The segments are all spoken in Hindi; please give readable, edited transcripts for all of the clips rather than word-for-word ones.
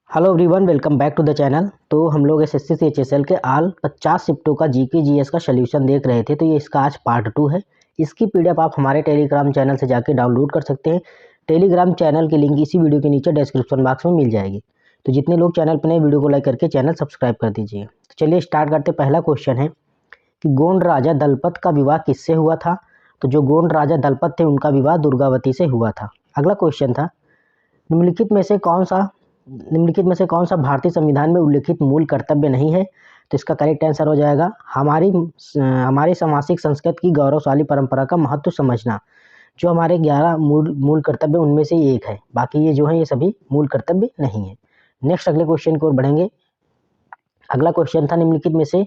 Hello everyone, welcome back to the channel. तो हम लोग एसएससी सीएचएसएल के आल 50 शिफ्टों का जीके जीएस का सोल्यूशन देख रहे थे। तो ये इसका आज पार्ट 2 है। इसकी पीडीएफ आप हमारे टेलीग्राम चैनल से जाके डाउनलोड कर सकते हैं। टेलीग्राम चैनल की लिंक इसी वीडियो के नीचे डिस्क्रिप्शन बॉक्स में मिल जाएगी। तो जितने लोग चैनल पर नए, वीडियो को लाइक करके चैनल सब्सक्राइब कर दीजिए। तो चलिए स्टार्ट करते। पहला क्वेश्चन है कि गोंड राजा दलपत का विवाह किससे हुआ था? तो जो गोंड राजा दलपत थे उनका विवाह दुर्गावती से हुआ था। अगला क्वेश्चन था, निम्नलिखित में से कौन सा भारतीय संविधान में उल्लिखित मूल कर्तव्य नहीं है? तो इसका करेक्ट आंसर हो जाएगा हमारी सामाजिक संस्कृति की गौरवशाली परंपरा का महत्व समझना। जो हमारे 11 मूल कर्तव्य उनमें से एक है। बाकी ये जो है ये सभी मूल कर्तव्य नहीं है। नेक्स्ट अगले क्वेश्चन की ओर बढ़ेंगे। अगला क्वेश्चन था, निम्नलिखित में से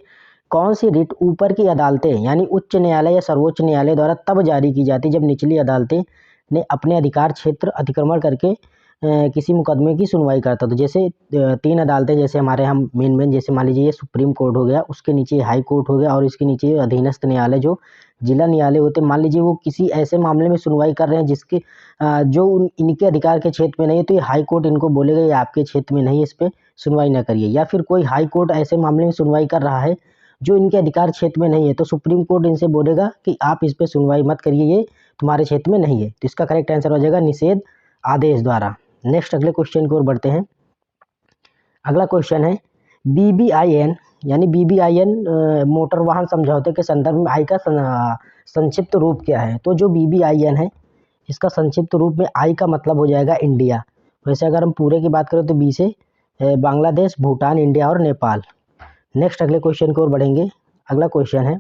कौन सी रिट ऊपर की अदालतें यानी उच्च न्यायालय या सर्वोच्च न्यायालय द्वारा तब जारी की जाती जब निचली अदालतें ने अपने अधिकार क्षेत्र अतिक्रमण करके किसी मुकदमे की सुनवाई करता? तो जैसे 3 अदालतें जैसे हमारे यहाँ मेन जैसे मान लीजिए ये सुप्रीम कोर्ट हो गया, उसके नीचे हाई कोर्ट हो गया और इसके नीचे अधीनस्थ न्यायालय जो जिला न्यायालय होते हैं। मान लीजिए वो किसी ऐसे मामले में सुनवाई कर रहे हैं जिसके जो इनके अधिकार के क्षेत्र में नहीं है, तो ये हाई कोर्ट इनको बोलेगा ये आपके क्षेत्र में नहीं है, इस पर सुनवाई न करिए। या फिर कोई हाई कोर्ट ऐसे मामले में सुनवाई कर रहा है जो इनके अधिकार क्षेत्र में नहीं है, तो सुप्रीम कोर्ट इनसे बोलेगा कि आप इस पर सुनवाई मत करिए, ये तुम्हारे क्षेत्र में नहीं है। तो इसका करेक्ट आंसर हो जाएगा निषेध आदेश द्वारा। नेक्स्ट अगले क्वेश्चन की ओर बढ़ते हैं। अगला क्वेश्चन है, BBIN यानी BBIN मोटर वाहन समझौते के संदर्भ में आई का संक्षिप्त रूप क्या है? तो जो BBIN है इसका संक्षिप्त रूप में आई का मतलब हो जाएगा इंडिया। वैसे अगर हम पूरे की बात करें तो बी से बांग्लादेश, भूटान, इंडिया और नेपाल। नेक्स्ट अगले क्वेश्चन की ओर बढ़ेंगे। अगला क्वेश्चन है,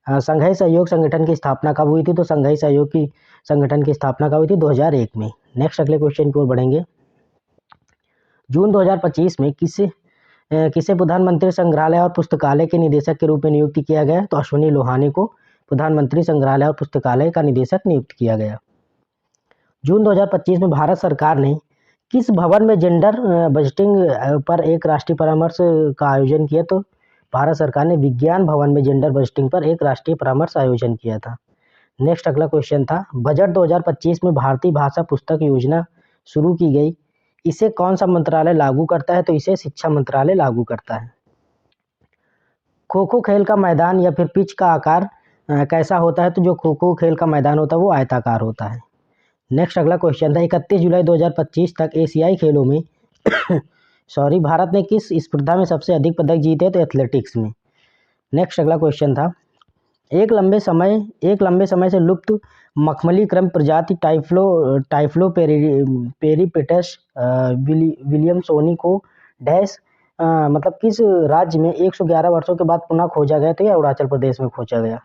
संघीय सहयोग संगठन की स्थापना कब हुई थी? तो संघीय सहयोग की संगठन की स्थापना कब हुई थी? 2001 में। नेक्स्ट अगले क्वेश्चन की ओर बढ़ेंगे। जून 2025 में किसे प्रधानमंत्री संग्रहालय और पुस्तकालय के निदेशक के रूप में नियुक्त किया गया? तो अश्विनी लोहानी को प्रधानमंत्री संग्रहालय और पुस्तकालय का निदेशक नियुक्त किया गया। जून 2025 में भारत सरकार ने किस भवन में जेंडर बजटिंग पर एक राष्ट्रीय परामर्श का आयोजन किया? तो भारत सरकार ने विज्ञान भवन में जेंडर बजटिंग पर एक राष्ट्रीय परामर्श आयोजन किया था। नेक्स्ट अगला क्वेश्चन था, बजट 2025 में भारतीय भाषा पुस्तक योजना शुरू की गई, इसे कौन सा मंत्रालय लागू करता है? तो इसे शिक्षा मंत्रालय लागू करता है। खो खो खेल का मैदान या फिर पिच का आकार कैसा होता है? तो जो खो खो खेल का मैदान होता है वो आयताकार होता है। नेक्स्ट अगला क्वेश्चन था, 31 जुलाई 2025 तक एशियाई खेलों में भारत ने किस स्पर्धा में सबसे अधिक पदक जीते? तो एथलेटिक्स में। नेक्स्ट अगला क्वेश्चन था, एक लंबे समय से लुप्त मखमली क्रम प्रजाति टाइफ्लो पेरिपेटस विलियमसोनी को डैश मतलब किस राज्य में 111 वर्षों के बाद पुनः खोजा गया? तो यह अरुणाचल प्रदेश में खोजा गया।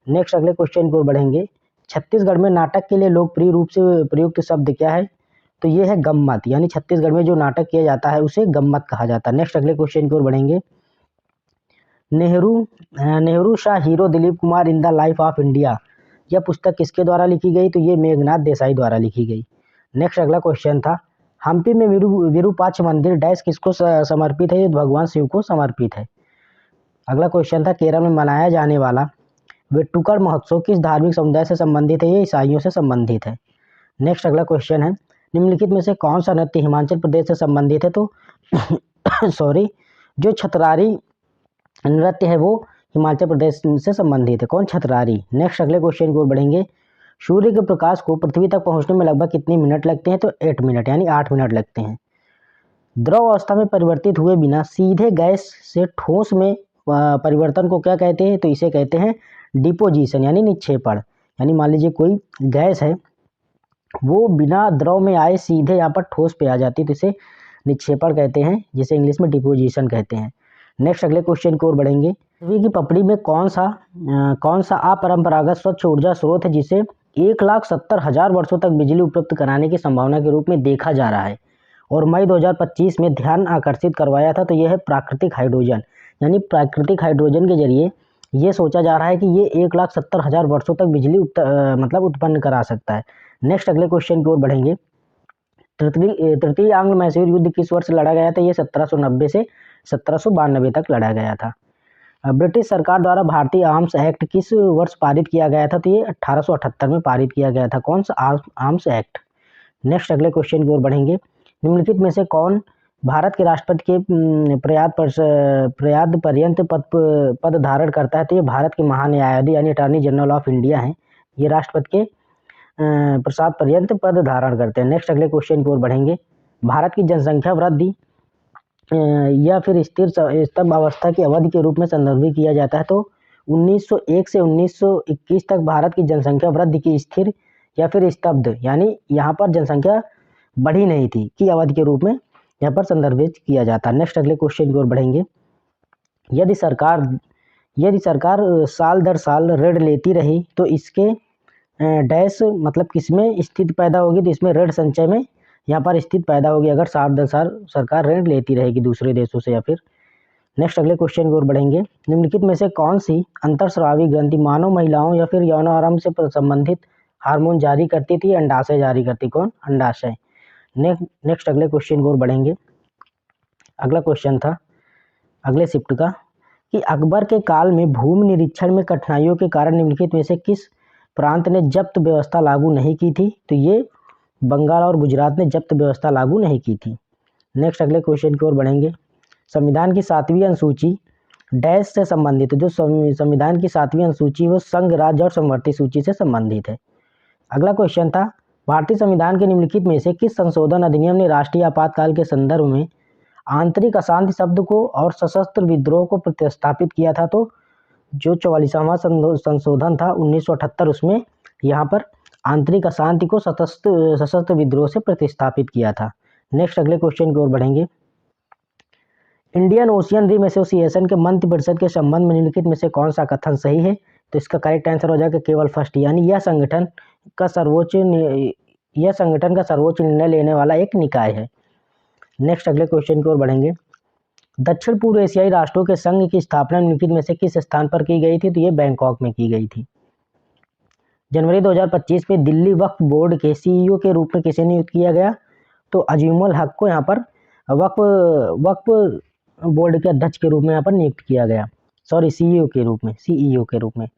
नेक्स्ट अगले क्वेश्चन की ओर बढ़ेंगे। छत्तीसगढ़ में नाटक के लिए लोकप्रिय रूप से प्रयुक्त शब्द क्या है? तो ये है गम्मत, यानी छत्तीसगढ़ में जो नाटक किया जाता है उसे गम्मत कहा जाता है। नेक्स्ट अगले क्वेश्चन की ओर बढ़ेंगे। Nehru Shah hero Dilip Kumar in the life of India, यह पुस्तक किसके द्वारा लिखी गई? तो ये मेघनाथ देसाई द्वारा लिखी गई। नेक्स्ट अगला क्वेश्चन था, हम्पी में विरूपाक्ष मंदिर डैश किसको समर्पित है? ये भगवान शिव को समर्पित है। अगला क्वेश्चन था, केरल में मनाया जाने वाला वेट्टुकर महोत्सव किस धार्मिक समुदाय से संबंधित है? ये ईसाइयों से संबंधित है। नेक्स्ट अगला क्वेश्चन है, निम्नलिखित में से कौन सा नृत्य हिमाचल प्रदेश से संबंधित है? तो जो छतरारी नृत्य है वो हिमाचल प्रदेश से संबंधित है। कौन? छतरारी। नेक्स्ट अगले क्वेश्चन की ओर बढ़ेंगे। सूर्य के प्रकाश को पृथ्वी तक पहुंचने में लगभग कितने मिनट लगते हैं? तो 8 मिनट यानी 8 मिनट लगते हैं। द्रव अवस्था में परिवर्तित हुए बिना सीधे गैस से ठोस में परिवर्तन को क्या कहते हैं? तो इसे कहते हैं डिपोजिशन यानी निक्षेपण। यानी मान लीजिए कोई गैस है वो बिना द्रव में आए सीधे यहाँ पर ठोस पे आ जाती है, तो इसे निक्षेपण कहते हैं, जिसे इंग्लिश में डिपोजिशन कहते हैं। नेक्स्ट अगले क्वेश्चन की ओर बढ़ेंगे। पृथ्वी की पपड़ी में कौन सा अपरंपरागत स्वच्छ ऊर्जा स्रोत है जिसे 1,70,000 वर्षों तक बिजली उपलब्ध कराने की संभावना के रूप में देखा जा रहा है और मई 2025 में ध्यान आकर्षित करवाया था? तो यह है प्राकृतिक हाइड्रोजन। यानी प्राकृतिक हाइड्रोजन के जरिए ये सोचा जा रहा है कि ये 1,70,000 वर्षों तक बिजली उत्पन्न करा सकता है। नेक्स्ट अगले क्वेश्चन की ओर बढ़ेंगे। तृतीय आंग्ल मैसूर युद्ध किस वर्ष लड़ा गया था? ये 1790 से 1792 तक लड़ा गया था। ब्रिटिश सरकार द्वारा भारतीय आर्म्स एक्ट किस वर्ष पारित किया गया था? तो ये 1878 में पारित किया गया था। कौन सा आर्म्स एक्ट? नेक्स्ट अगले क्वेश्चन की ओर बढ़ेंगे। निम्नलिखित में से कौन भारत के राष्ट्रपति के प्रयाद पर्यंत पद धारण करता है, तो ये भारत के महान्यायाधीश यानी अटॉर्नी जनरल ऑफ इंडिया हैं। ये राष्ट्रपति के प्रसाद पर्यंत पद धारण करते हैं। नेक्स्ट अगले क्वेश्चन की ओर बढ़ेंगे। भारत की जनसंख्या वृद्धि या फिर स्थिर स्तंभ अवस्था की अवधि के रूप में संदर्भित किया जाता है, तो 1901 से 1921 तक भारत की जनसंख्या वृद्धि की स्थिर या फिर स्तब्ध, यानी यहाँ पर जनसंख्या बढ़ी नहीं थी, की अवधि के रूप में यहाँ पर संदर्भित किया जाता है। नेक्स्ट अगले क्वेश्चन की ओर बढ़ेंगे। यदि सरकार साल दर साल ऋण लेती रही तो इसके डैश मतलब किसमें स्थिति पैदा होगी, तो इसमें ऋण संचय में यहाँ पर स्थिति पैदा होगी, अगर साल दर साल सरकार ऋण लेती रहेगी दूसरे देशों से या फिर। नेक्स्ट अगले क्वेश्चन की ओर बढ़ेंगे। निम्नलिखित में से कौन सी अंतरस्रावी ग्रंथि मानव महिलाओं या फिर यौन आरंभ से संबंधित हार्मोन जारी करती थी, अंडाशय जारी करती, कौन? अंडाशय। नेक्स्ट अगले क्वेश्चन की ओर बढ़ेंगे। अगला क्वेश्चन था अगले शिफ्ट का कि अकबर के काल में भूमि निरीक्षण में कठिनाइयों के कारण निम्नलिखित में से किस प्रांत ने जब्त व्यवस्था लागू नहीं की थी, तो ये बंगाल और गुजरात ने जब्त व्यवस्था लागू नहीं की थी। नेक्स्ट अगले क्वेश्चन की ओर बढ़ेंगे। संविधान की 7वीं अनुसूची डैश से संबंधित है, जो संविधान की 7वीं अनुसूची वो संघ, राज्य और समवर्ती सूची से संबंधित है। अगला क्वेश्चन था भारतीय संविधान के निम्नलिखित में से किस संशोधन अधिनियम ने राष्ट्रीय आपातकाल के संदर्भ में आंतरिक अशांति शब्द को और सशस्त्र विद्रोह को प्रतिस्थापित किया था, तो जो 44वां संशोधन था 1978, उसमें यहाँ पर आंतरिक अशांति को सशस्त्र विद्रोह से प्रतिस्थापित किया था। नेक्स्ट अगले क्वेश्चन की ओर बढ़ेंगे। इंडियन ओशियन रिम एसोसिएशन के मंत्रि परिषद के संबंध में निम्नलिखित में से कौन सा कथन सही है, तो इसका करेक्ट आंसर हो जाएगा केवल फर्स्ट, यानी यह संगठन का सर्वोच्च निर्णय लेने वाला एक निकाय है। नेक्स्ट अगले क्वेश्चन की ओर बढ़ेंगे। दक्षिण पूर्व एशियाई राष्ट्रों के संघ की स्थापना निम्नलिखित में से किस स्थान पर की गई थी, तो ये बैंकॉक में की गई थी। जनवरी 2025 में दिल्ली वक्फ बोर्ड के सीईओ के रूप में किसे नियुक्त किया गया, तो अजीमुल हक को यहाँ पर वक्फ बोर्ड के अध्यक्ष के रूप में यहाँ पर नियुक्त किया गया, सीईओ के रूप में।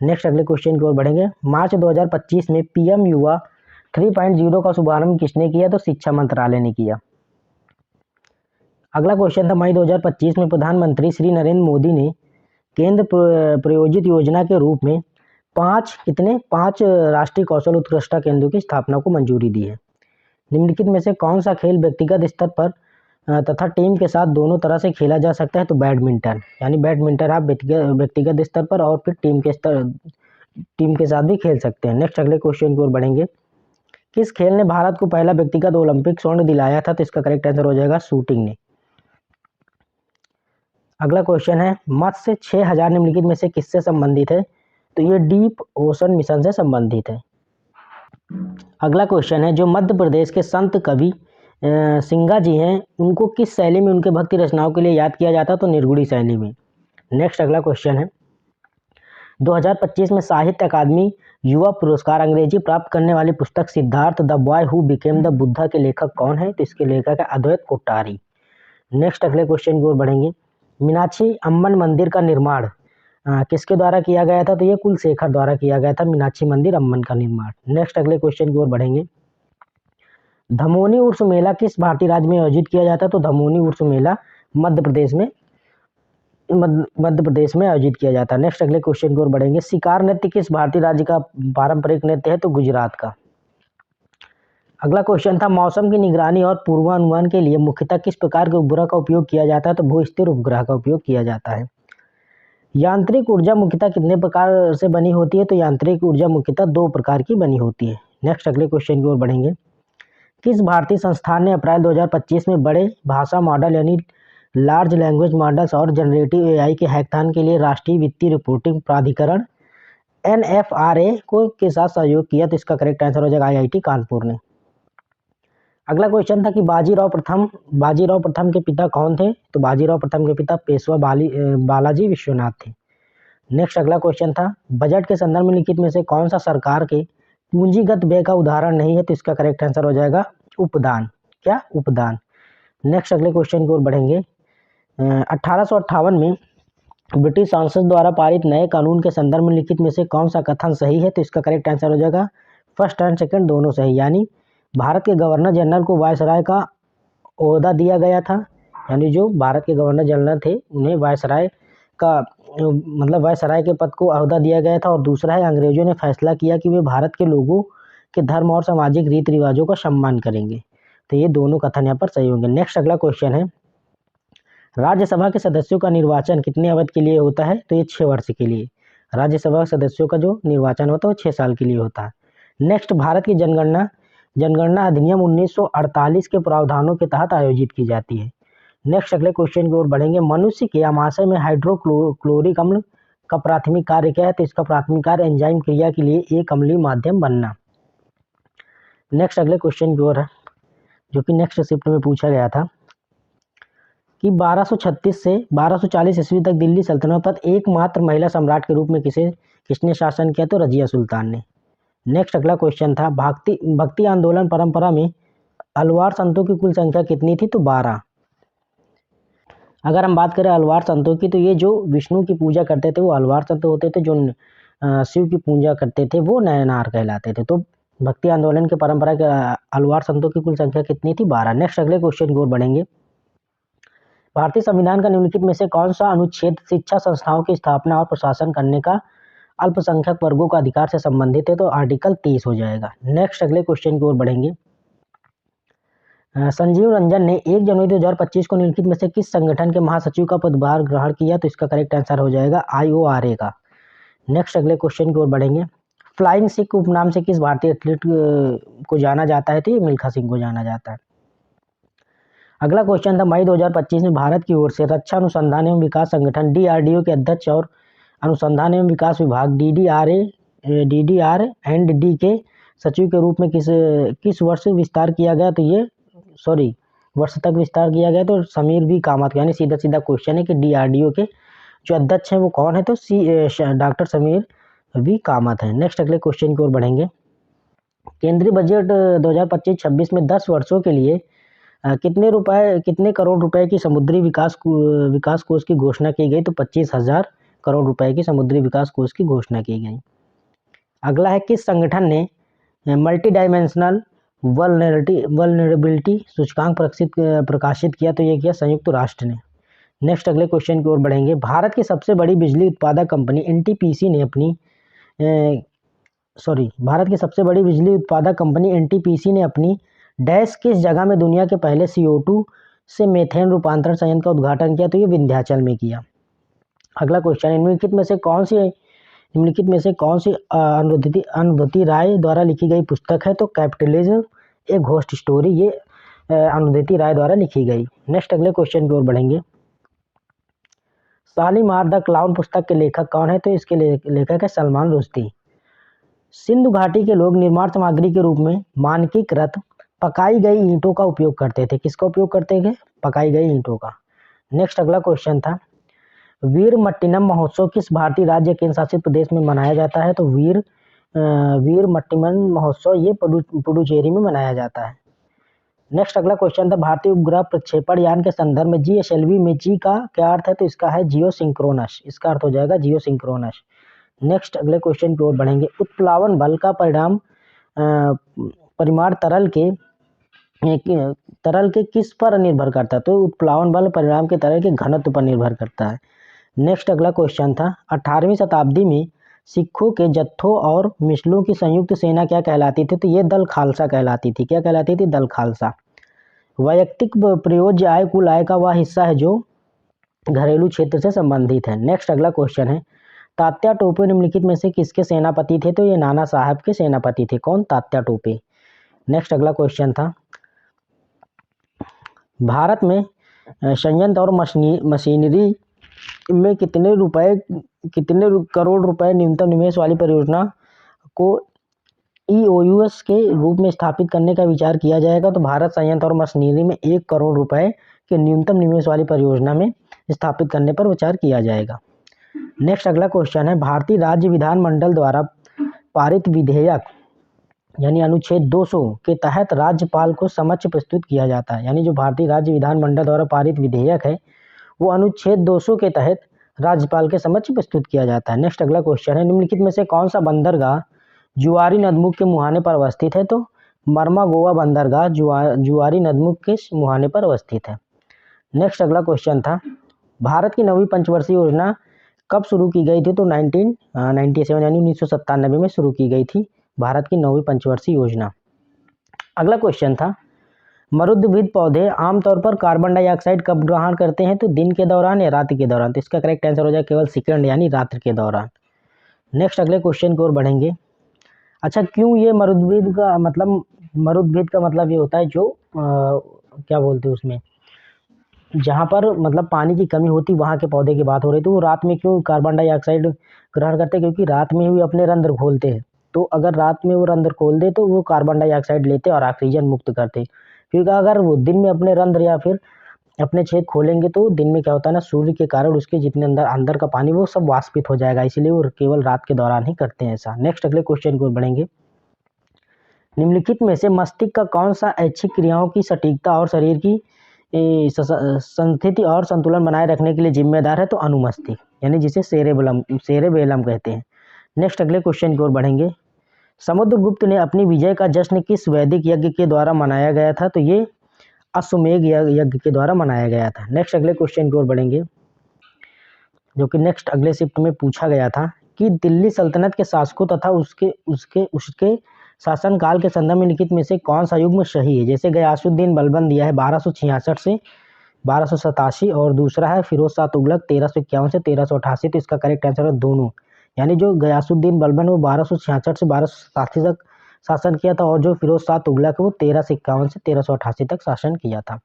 नेक्स्ट अगले क्वेश्चन की ओर बढ़ेंगे। मार्च 2025 में पीएम युवा 3.0 का शुभारंभ किसने किया, तो शिक्षा मंत्रालय ने किया। अगला क्वेश्चन था मई 2025 में प्रधानमंत्री श्री नरेंद्र मोदी ने केंद्र प्रायोजित योजना के रूप में 5 राष्ट्रीय कौशल उत्कृष्टता केंद्रों की स्थापना को मंजूरी दी है। निम्नलिखित में से कौन सा खेल व्यक्तिगत स्तर पर तथा टीम के साथ दोनों तरह से खेला जा सकता है, तो बैडमिंटन, यानी बैडमिंटन आप व्यक्तिगत स्तर पर और फिर टीम के साथ भी खेल सकते हैं। नेक्स्ट अगले क्वेश्चन की ओर बढ़ेंगे। किस खेल ने भारत को पहला व्यक्तिगत ओलंपिक स्वर्ण दिलाया था, तो इसका करेक्ट आंसर हो जाएगा शूटिंग ने। अगला क्वेश्चन है मत्स्य 6000 निम्नलिखित में से किससे संबंधित है, तो ये डीप ओशन मिशन से संबंधित है। अगला क्वेश्चन है जो मध्य प्रदेश के संत कवि सिंगा जी हैं, उनको किस शैली में उनके भक्ति रचनाओं के लिए याद किया जाता है, तो निर्गुणी शैली में। नेक्स्ट अगला क्वेश्चन है 2025 में साहित्य अकादमी युवा पुरस्कार अंग्रेजी प्राप्त करने वाली पुस्तक Siddharth the boy who became the Buddha के लेखक कौन है, तो इसके लेखक है अद्वैत कोट्टारी। नेक्स्ट अगले क्वेश्चन की ओर बढ़ेंगे। मीनाक्षी अम्मन मंदिर का निर्माण किसके द्वारा किया गया था, तो ये कुलशेखर द्वारा किया गया था मीनाक्षी मंदिर अम्मन का निर्माण। नेक्स्ट अगले क्वेश्चन की ओर बढ़ेंगे। धमोनी उर्स मेला किस भारतीय राज्य में आयोजित किया जाता है, तो धमोनी उर्स मेला मध्य प्रदेश में आयोजित किया जाता है। नेक्स्ट अगले क्वेश्चन की ओर बढ़ेंगे। शिकार नृत्य किस भारतीय राज्य का पारंपरिक नृत्य है, तो गुजरात का। अगला क्वेश्चन था मौसम की निगरानी और पूर्वानुमान के लिए मुख्यतः किस प्रकार के उपग्रह का उपयोग किया जाता है, तो भू-स्थिर उपग्रह का उपयोग किया जाता है। यांत्रिक ऊर्जा मुख्यतः कितने प्रकार से बनी होती है, तो यांत्रिक ऊर्जा मुख्यतः 2 प्रकार की बनी होती है। नेक्स्ट अगले क्वेश्चन की ओर बढ़ेंगे। किस भारतीय संस्थान ने अप्रैल 2025 में बड़े भाषा मॉडल यानी लार्ज लैंग्वेज मॉडल्स और जनरेटिव एआई के हैकाथन के लिए राष्ट्रीय वित्तीय रिपोर्टिंग प्राधिकरण NFRA को के साथ सहयोग किया, तो इसका करेक्ट आंसर हो जाएगा IIT कानपुर ने। अगला क्वेश्चन था कि बाजीराव प्रथम के पिता कौन थे, तो बाजीराव प्रथम के पिता पेशवा बालाजी विश्वनाथ थे। नेक्स्ट अगला क्वेश्चन था बजट के संदर्भ में लिखित में से कौन सा सरकार के पूंजीगत व्यय का उदाहरण नहीं है, तो इसका करेक्ट आंसर हो जाएगा उपदान। क्या? उपदान। नेक्स्ट अगले क्वेश्चन की ओर बढ़ेंगे। 1858 में ब्रिटिश सांसद द्वारा पारित नए कानून के संदर्भ में लिखित में से कौन सा कथन सही है, तो इसका करेक्ट आंसर हो जाएगा फर्स्ट एंड सेकंड दोनों सही, यानी भारत के गवर्नर जनरल को वायसराय का ओहदा दिया गया था, यानी जो भारत के गवर्नर जनरल थे उन्हें वायसराय का मतलब वायसराय के पद को ओहदा दिया गया था। और दूसरा है अंग्रेजों ने फैसला किया कि वे भारत के लोगों के धर्म और सामाजिक रीति रिवाजों का सम्मान करेंगे। तो ये दोनों कथन यहाँ पर सही होंगे। नेक्स्ट अगला क्वेश्चन है, राज्यसभा के सदस्यों का निर्वाचन कितने अवधि के लिए होता है? तो ये 6 वर्ष के लिए। राज्यसभा सदस्यों का जो निर्वाचन होता है वो 6 साल के लिए होता है। नेक्स्ट, भारत की जनगणना अधिनियम 1948 के प्रावधानों के तहत आयोजित की जाती है। नेक्स्ट अगले क्वेश्चन की ओर बढ़ेंगे, मनुष्य के आमाशय में हाइड्रोक्लोरिक अम्ल का प्राथमिक कार्य क्या है? तो इसका प्राथमिक कार्य एंजाइम क्रिया के लिए एक अम्लीय माध्यम बनना। नेक्स्ट अगले क्वेश्चन की ओर है, जो कि नेक्स्ट शिफ्ट में पूछा गया था कि 1236 से 1240 ईस्वी तक दिल्ली सल्तनत पर एकमात्र महिला सम्राट के रूप में किसने शासन किया? तो रजिया सुल्तान ने। नेक्स्ट अगला क्वेश्चन था, भक्ति आंदोलन परंपरा में अलवार संतों की कुल संख्या कितनी थी? तो 12। अगर हम बात करें अलवार संतों की, तो ये जो विष्णु की पूजा करते थे वो अलवार संत होते थे, जो शिव की पूजा करते थे वो नयनार कहलाते थे। तो भक्ति आंदोलन के परंपरा के अलवार संतों की कुल संख्या कितनी थी? 12। नेक्स्ट अगले क्वेश्चन की ओर बढ़ेंगे, भारतीय संविधान का निम्नलिखित में से कौन सा अनुच्छेद शिक्षा संस्थाओं की स्थापना और प्रशासन करने का अल्पसंख्यक वर्गों का अधिकार से संबंधित है? तो आर्टिकल 30 हो जाएगा। नेक्स्ट अगले क्वेश्चन की ओर बढ़ेंगे, संजीव रंजन ने 1 जनवरी 2025 को निम्नलिखित में से किस संगठन के महासचिव का पदभार ग्रहण किया? तो इसका करेक्ट आंसर हो जाएगा IORA का। नेक्स्ट अगले क्वेश्चन की ओर बढ़ेंगे, फ्लाइंग सिख उपनाम से किस भारतीय एथलीट को जाना जाता है? तो ये मिल्खा सिंह को जाना जाता है। अगला क्वेश्चन था, मई 2025 में भारत की ओर से रक्षा अनुसंधान एवं विकास संगठन DRDO के अध्यक्ष और अनुसंधान एवं विकास विभाग DDR&D के सचिव के रूप में किस वर्ष विस्तार किया गया? तो ये वर्ष तक विस्तार किया गया। तो समीर V कामत, यानी सीधा सीधा क्वेश्चन है कि DRDO के जो अध्यक्ष हैं वो कौन है? तो डॉक्टर समीर V कामत है। नेक्स्ट अगले क्वेश्चन की ओर बढ़ेंगे, केंद्रीय बजट 2025-26 में 10 वर्षों के लिए कितने करोड़ रुपए की समुद्री विकास कोष की घोषणा की गई? तो 25,000 करोड़ रुपए की समुद्री विकास कोष की घोषणा की गई। अगला है, किस संगठन ने मल्टी डायमेंशनल वल्नरेबिलिटी सूचकांक प्रकाशित किया? तो ये किया संयुक्त राष्ट्र ने। नेक्स्ट अगले क्वेश्चन की ओर बढ़ेंगे, भारत की सबसे बड़ी बिजली उत्पादक कंपनी NTPC ने अपनी डैश किस जगह में दुनिया के पहले CO2 से मेथेन रूपांतरण संयंत्र का उद्घाटन किया? तो ये विंध्याचल में किया। अगला क्वेश्चन, निम्नलिखित में से कौन सी अरुंधति राय द्वारा लिखी गई पुस्तक है? तो कैपिटलिज्म ए घोस्ट स्टोरी, ये अरुंधति राय द्वारा लिखी गई। नेक्स्ट अगले क्वेश्चन की ओर बढ़ेंगे, शालीमार द क्लाउन पुस्तक के लेखक कौन है? तो इसके लेखक है सलमान रुश्दी। सिंधु घाटी के लोग निर्माण सामग्री के रूप में मानकीकृत पकाई गई ईंटों का उपयोग करते थे। किसका उपयोग करते थे? पकाई गई ईंटों का। नेक्स्ट अगला क्वेश्चन था, वीरमट्टिनम महोत्सव किस भारतीय राज्य केंद्र शासित प्रदेश में मनाया जाता है? तो वीरमट्टिनम महोत्सव ये पुडुचेरी में मनाया जाता है। नेक्स्ट अगला क्वेश्चन था, भारतीय उपग्रह प्रक्षेपण यान के संदर्भ में GSLV में G का क्या अर्थ है? तो इसका है जियो सिंक्रोनस, इसका अर्थ हो जाएगा जियो सिंक्रोनस। नेक्स्ट अगले क्वेश्चन की ओर बढ़ेंगे, उत्प्लावन बल का परिमाण तरल के किस पर निर्भर करता है? तो उत्प्लावन बल परिणाम के तरल के घनत्व पर निर्भर करता है। नेक्स्ट अगला क्वेश्चन था, 18वीं शताब्दी में सिखों के जत्थों और मिसलों की संयुक्त सेना क्या कहलाती थी? तो ये दल खालसा कहलाती थी। क्या कहलाती थी? दल खालसा। वैयक्तिक प्रयोज्य आय कुल आय का वह हिस्सा है जो घरेलू क्षेत्र से संबंधित है। नेक्स्ट अगला क्वेश्चन है, तात्या टोपे निम्नलिखित में से किसके सेनापति थे? तो ये नाना साहब के सेनापति थे। कौन? तात्या टोपे। नेक्स्ट अगला क्वेश्चन था, भारत में संयंत्र और मशीनरी में कितने करोड़ रुपए न्यूनतम निवेश वाली परियोजना को EOUS के रूप में स्थापित करने का विचार किया जाएगा? तो भारत संयंत्र और मशीनरी में 1 करोड़ रुपए के न्यूनतम निवेश वाली परियोजना में स्थापित करने पर विचार किया जाएगा। नेक्स्ट अगला क्वेश्चन है, भारतीय राज्य विधानमंडल द्वारा पारित विधेयक यानी अनुच्छेद 200 के तहत राज्यपाल को समक्ष प्रस्तुत किया जाता है। यानी जो भारतीय राज्य विधानमंडल द्वारा पारित विधेयक है वो अनुच्छेद 200 के तहत राज्यपाल के समक्ष प्रस्तुत किया जाता है। नेक्स्ट अगला क्वेश्चन है, निम्नलिखित में से कौन सा बंदरगाह जुआरी नदमुख के मुहाने पर अवस्थित है? तो मरमा गोवा बंदरगाह जुआरी नदमुख के मुहाने पर अवस्थित है। नेक्स्ट अगला क्वेश्चन था, भारत की 9वीं पंचवर्षीय योजना कब शुरू की गई थी? तो 1997 यानी 1997 में शुरू की गई थी भारत की 9वीं पंचवर्षीय योजना। अगला क्वेश्चन था, मरुद्भिद पौधे आमतौर पर कार्बन डाइऑक्साइड कब ग्रहण करते हैं? तो दिन के दौरान या रात के दौरान? तो इसका करेक्ट आंसर हो जाए केवल सेकंड यानी रात्रि के दौरान। नेक्स्ट अगले क्वेश्चन की ओर बढ़ेंगे। अच्छा, क्यों ये मरुद्भिद का मतलब ये होता है जो क्या बोलते हैं उसमें, जहाँ पर मतलब पानी की कमी होती वहाँ के पौधे की बात हो रही थी। वो रात में क्यों कार्बन डाइऑक्साइड ग्रहण करते हैं? क्योंकि रात में ही अपने रंध्र खोलते हैं, तो अगर रात में वो रंध्र खोल दे तो वो कार्बन डाइऑक्साइड लेते और ऑक्सीजन मुक्त करते। क्योंकि अगर वो दिन में अपने रंध्र या फिर अपने छेद खोलेंगे तो दिन में क्या होता है ना, सूर्य के कारण उसके जितने अंदर का पानी वो सब वाष्पित हो जाएगा, इसलिए वो केवल रात के दौरान ही करते हैं ऐसा। नेक्स्ट अगले क्वेश्चन को बढ़ेंगे। निम्नलिखित में से मस्तिष्क का कौन सा ऐच्छिक क्रियाओं की सटीकता और शरीर की संस्थिति और संतुलन बनाए रखने के लिए जिम्मेदार है? तो अनुमस्तिष्क यानी जिसे सेरेबेलम कहते हैं। नेक्स्ट अगले क्वेश्चन की ओर बढ़ेंगे। समुद्रगुप्त ने अपनी विजय का जश्न किस वैदिक यज्ञ के द्वारा मनाया गया था? तो ये अश्वमेध यज्ञ के द्वारा मनाया गया था। नेक्स्ट अगले क्वेश्चन की ओर बढ़ेंगे, जो कि नेक्स्ट अगले शिफ्ट में पूछा गया था कि दिल्ली सल्तनत के शासकों तथा उसके शासनकाल के संदर्भ में लिखित में से कौन सा युग्म सही है? जैसे गयासुद्दीन बलबन दिया है 1266 से 1287 और दूसरा है फिरोज शाह तुगलक 1351 से 1388। तो इसका करेक्ट आंसर है दोनों, यानी जो गयासुद्दीन बलबन वो 1266 से 1287 तक शासन किया था और जो फिरोज शाह तुगलक वो 1351 से 1388 तक शासन किया था।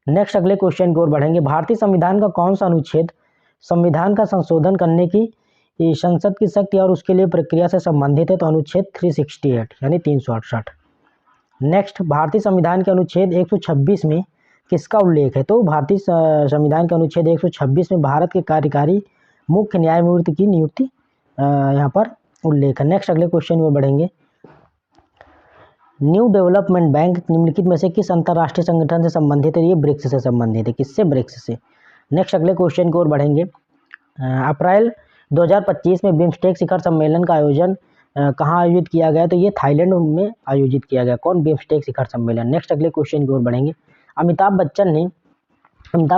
नेक्स्ट अगले क्वेश्चन की ओर बढ़ेंगे। भारतीय संविधान का कौन सा अनुच्छेद संविधान का संशोधन करने की संसद की शक्ति और उसके लिए प्रक्रिया से संबंधित है? तो अनुच्छेद 368 यानी 368। नेक्स्ट, भारतीय संविधान के अनुच्छेद 126 में किसका उल्लेख है? तो भारतीय संविधान के अनुच्छेद 126 में भारत के कार्यकारी मुख्य न्यायमूर्ति की नियुक्ति यहाँ पर उल्लेख है। नेक्स्ट अगले क्वेश्चन में बढ़ेंगे। न्यू डेवलपमेंट बैंक निम्नलिखित में से किस अंतर्राष्ट्रीय संगठन से संबंधित है? ये ब्रिक्स से संबंधित है। किससे? ब्रिक्स से। नेक्स्ट अगले क्वेश्चन की ओर बढ़ेंगे। अप्रैल 2025 में बिम्स्टेक शिखर सम्मेलन का आयोजन कहाँ आयोजित किया गया? तो ये थाईलैंड में आयोजित किया गया। कौन? बिम्स्टेक शिखर सम्मेलन। नेक्स्ट अगले क्वेश्चन की ओर बढ़ेंगे। अमिताभ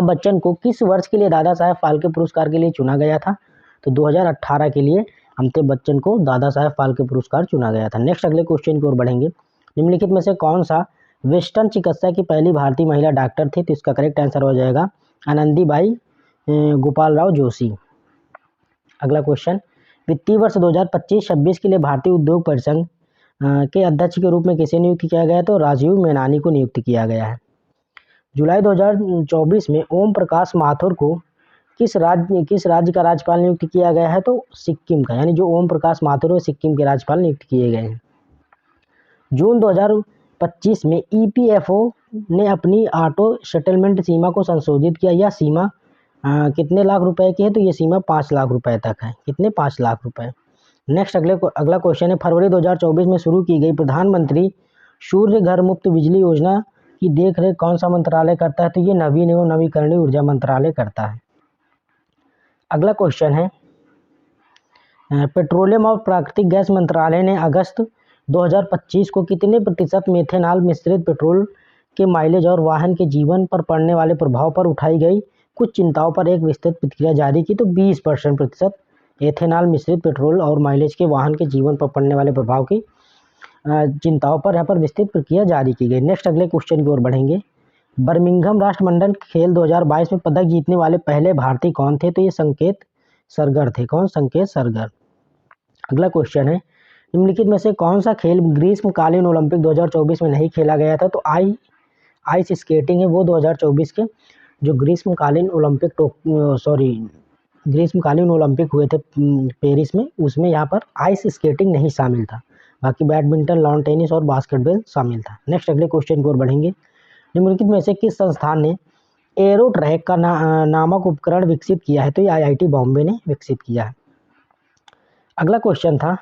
बच्चन को किस वर्ष के लिए दादा साहेब फाल्के पुरस्कार के लिए चुना गया था? तो 2018 के लिए अमिताभ बच्चन को दादा साहेब फाल्के पुरस्कार चुना गया था। नेक्स्ट अगले क्वेश्चन की ओर बढ़ेंगे। निम्नलिखित में से कौन सा वेस्टर्न चिकित्सा की पहली भारतीय महिला डॉक्टर थी? तो इसका करेक्ट आंसर हो जाएगा आनंदीबाई गोपालराव जोशी। अगला क्वेश्चन, वित्तीय वर्ष 2025-26 के लिए भारतीय उद्योग परिसंघ के अध्यक्ष के रूप में किसे नियुक्त किया गया है? तो राजीव मेनानी को नियुक्त किया गया है। जुलाई 2024 में ओम प्रकाश माथुर को किस राज्य का राज्यपाल नियुक्त किया गया है? तो सिक्किम का, यानी जो ओम प्रकाश माथुर है सिक्किम के राज्यपाल नियुक्त किए गए हैं। जून 2025 में EPFO ने अपनी ऑटो सेटलमेंट सीमा को संशोधित किया। यह सीमा कितने लाख रुपए की है? तो ये सीमा 5 लाख रुपए तक है। कितने? 5 लाख रुपए। नेक्स्ट अगला क्वेश्चन है, फरवरी 2024 में शुरू की गई प्रधानमंत्री सूर्य घर मुफ्त बिजली योजना की देखरेख कौन सा मंत्रालय करता है? तो ये नवीन एवं नवीकरणीय ऊर्जा मंत्रालय करता है। अगला क्वेश्चन है, पेट्रोलियम और प्राकृतिक गैस मंत्रालय ने अगस्त 2025 को कितने प्रतिशत मेथेनॉल मिश्रित पेट्रोल के माइलेज और वाहन के जीवन पर पड़ने वाले प्रभाव पर उठाई गई कुछ चिंताओं पर एक विस्तृत प्रतिक्रिया जारी की? तो 20% प्रतिशत एथेनॉल मिश्रित पेट्रोल और माइलेज के वाहन के जीवन पर पड़ने वाले प्रभाव की चिंताओं पर यहाँ पर विस्तृत प्रक्रिया जारी की गई। नेक्स्ट अगले क्वेश्चन की ओर बढ़ेंगे। बर्मिंघम राष्ट्रमंडल खेल 2022 में पदक जीतने वाले पहले भारतीय कौन थे? तो ये संकेत सरगर थे। कौन? संकेत सरगर। अगला क्वेश्चन है, निम्नलिखित में से कौन सा खेल ग्रीष्मकालीन ओलंपिक 2024 में नहीं खेला गया था? तो आइस स्केटिंग है वो 2024 के जो ग्रीष्मकालीन ओलंपिक हुए थे पेरिस में, उसमें यहाँ पर आइस स्केटिंग नहीं शामिल था। बाकी बैडमिंटन, लॉन टेनिस और बास्केटबॉल शामिल था। नेक्स्ट अगले क्वेश्चन की ओर बढ़ेंगे। निम्नलिखित में से किस संस्थान ने एरो ट्रैक का नामक उपकरण विकसित किया है? तो ये IIT बॉम्बे ने विकसित किया है। अगला क्वेश्चन था,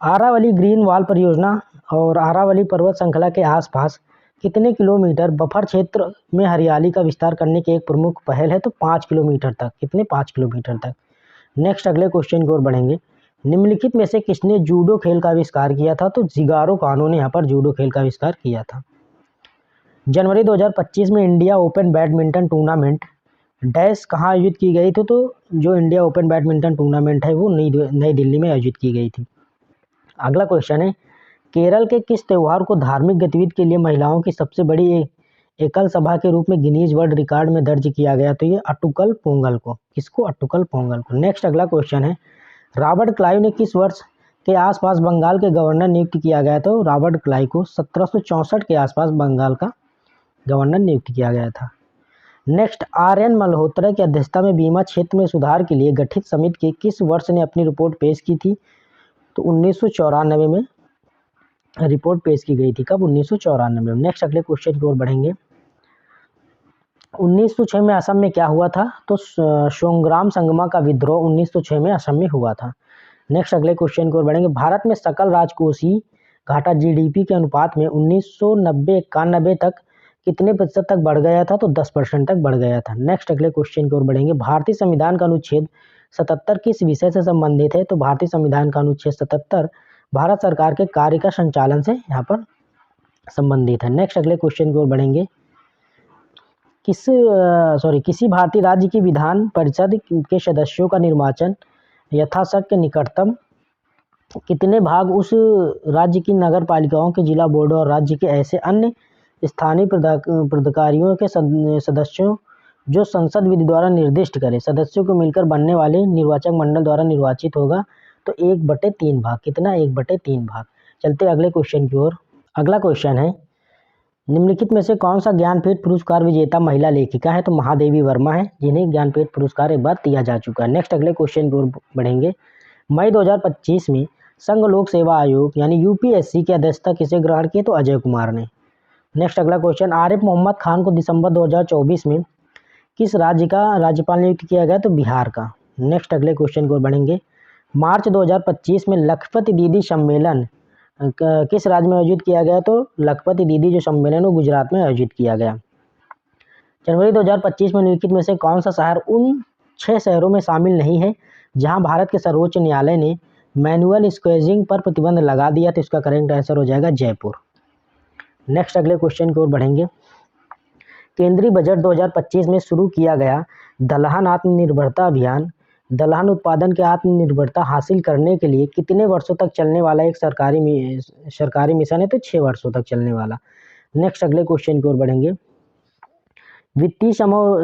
आरावली ग्रीन वॉल परियोजना और आरावली पर्वत श्रृंखला के आसपास कितने किलोमीटर बफर क्षेत्र में हरियाली का विस्तार करने की एक प्रमुख पहल है? तो 5 किलोमीटर तक। कितने? 5 किलोमीटर तक। नेक्स्ट अगले क्वेश्चन की ओर बढ़ेंगे। निम्नलिखित में से किसने जूडो खेल का आविष्कार किया था? तो जिगारो कानो ने यहाँ पर जूडो खेल का आविष्कार किया था। जनवरी 2025 में India open badminton tournament dash कहाँ आयोजित की गई थी? तो जो इंडिया ओपन बैडमिंटन टूर्नामेंट है वो नई दिल्ली में आयोजित की गई थी। अगला क्वेश्चन है, केरल के किस त्यौहार को धार्मिक गतिविधि के लिए महिलाओं की सबसे बड़ी एकल सभा के रूप में गिनीज वर्ल्ड रिकॉर्ड में दर्ज किया गया? तो ये अट्टुकल पोंगल को। किसको? अट्टुकल पोंगल को। नेक्स्ट अगला क्वेश्चन है, रॉबर्ट क्लाइव ने किस वर्ष के आसपास बंगाल के गवर्नर नियुक्त किया गया? तो रॉबर्ट क्लाइव को 1764 के आसपास बंगाल का गवर्नर नियुक्त किया गया था। Next, RN. मल्होत्रा की अध्यक्षता में बीमा क्षेत्र में सुधार के लिए गठित समिति के किस वर्ष ने अपनी रिपोर्ट पेश की थी? तो 1994 में रिपोर्ट पेश की गई थी। कब? 1994 में। नेक्स्ट अगले क्वेश्चन की ओर बढ़ेंगे। 1906 में असम में क्या हुआ था? तो सोंग्राम संगमा का विद्रोह 1906 में असम में हुआ था। नेक्स्ट अगले क्वेश्चन की ओर बढ़ेंगे। भारत में सकल राजकोषीय घाटा जीडीपी के अनुपात में 1990-91 तक कितने प्रतिशत तक बढ़ गया था? तो 10% तक बढ़ गया था। नेक्स्ट अगले क्वेश्चन की ओर बढ़ेंगे। भारतीय संविधान का अनुच्छेद 77 किस विषय से संबंधित है? तो भारतीय संविधान का अनुच्छेद 77 भारत सरकार के कार्य का संचालन से यहाँ पर संबंधित है। नेक्स्ट अगले क्वेश्चन की ओर बढ़ेंगे। किसी भारतीय राज्य की विधान परिषद के सदस्यों का निर्वाचन यथाशक्य निकटतम कितने भाग उस राज्य की नगर पालिकाओं के जिला बोर्डों और राज्य के ऐसे अन्य स्थानीय प्राधिकारियों के सदस्यों जो संसद विधि द्वारा निर्दिष्ट करे सदस्यों को मिलकर बनने वाले निर्वाचक मंडल द्वारा निर्वाचित होगा? तो 1/3 भाग। कितना? 1/3 भाग। चलते अगले क्वेश्चन की ओर। अगला क्वेश्चन है, निम्नलिखित में से कौन सा ज्ञानपीठ पुरस्कार विजेता महिला लेखिका है? तो महादेवी वर्मा है, जिन्हें ज्ञानपीठ पुरस्कार एक बार दिया जा चुका है। नेक्स्ट अगले क्वेश्चन की ओर बढ़ेंगे। मई 2025 में संघ लोक सेवा आयोग यानी यूपीएससी की अध्यक्षता किसे ग्रहण की? तो अजय कुमार ने। नेक्स्ट अगला क्वेश्चन, आरिफ मोहम्मद खान को दिसंबर 2024 में किस राज्य का राज्यपाल नियुक्त किया गया? तो बिहार का। नेक्स्ट अगले क्वेश्चन की ओर बढ़ेंगे। मार्च 2025 में लखपति दीदी सम्मेलन किस राज्य में आयोजित किया गया? तो लखपति दीदी जो सम्मेलन वो गुजरात में आयोजित किया गया। जनवरी 2025 में निम्नलिखित में से कौन सा शहर उन 6 शहरों में शामिल नहीं है जहां भारत के सर्वोच्च न्यायालय ने मैनुअल स्क्वेजिंग पर प्रतिबंध लगा दिया? तो इसका करेक्ट आंसर हो जाएगा जयपुर। नेक्स्ट अगले क्वेश्चन की ओर बढ़ेंगे। केंद्रीय बजट 2025 में शुरू किया गया दलहन आत्मनिर्भरता अभियान दलहन उत्पादन के आत्मनिर्भरता हासिल करने के लिए कितने वर्षों तक चलने वाला एक सरकारी मिशन है? तो 6 वर्षों तक चलने वाला। नेक्स्ट अगले क्वेश्चन की ओर बढ़ेंगे। वित्तीय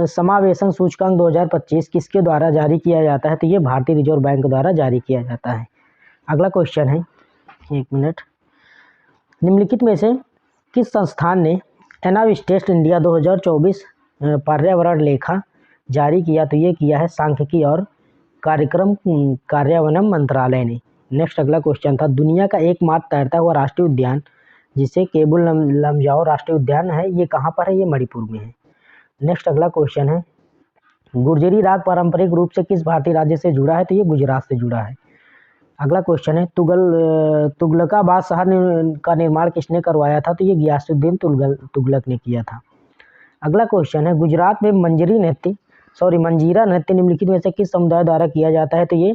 समावेशन सूचकांक 2025 किसके द्वारा जारी किया जाता है? तो ये भारतीय रिजर्व बैंक द्वारा जारी किया जाता है। अगला क्वेश्चन है, एक मिनट, निम्नलिखित में से किस संस्थान ने एनाविस्टेस्ट इंडिया 2024 पर्यावरण लेखा जारी किया? तो ये किया है सांख्यिकी और कार्यक्रम कार्यान्वयन मंत्रालय ने। नेक्स्ट अगला क्वेश्चन था, दुनिया का एकमात्र तैरता हुआ राष्ट्रीय उद्यान जिसे केबुल लमजाओ राष्ट्रीय उद्यान है, ये कहाँ पर है? ये मणिपुर में है। नेक्स्ट अगला क्वेश्चन है, गुर्जरी राग पारंपरिक रूप से किस भारतीय राज्य से जुड़ा है? तो ये गुजरात से जुड़ा है। अगला क्वेश्चन है, तुगलकाबाद शहर का निर्माण किसने करवाया था? तो ये गियासुद्दीन तुगलक ने किया था। अगला क्वेश्चन है, गुजरात में मंजीरा नृत्य निम्नलिखित में से किस समुदाय द्वारा किया जाता है? तो ये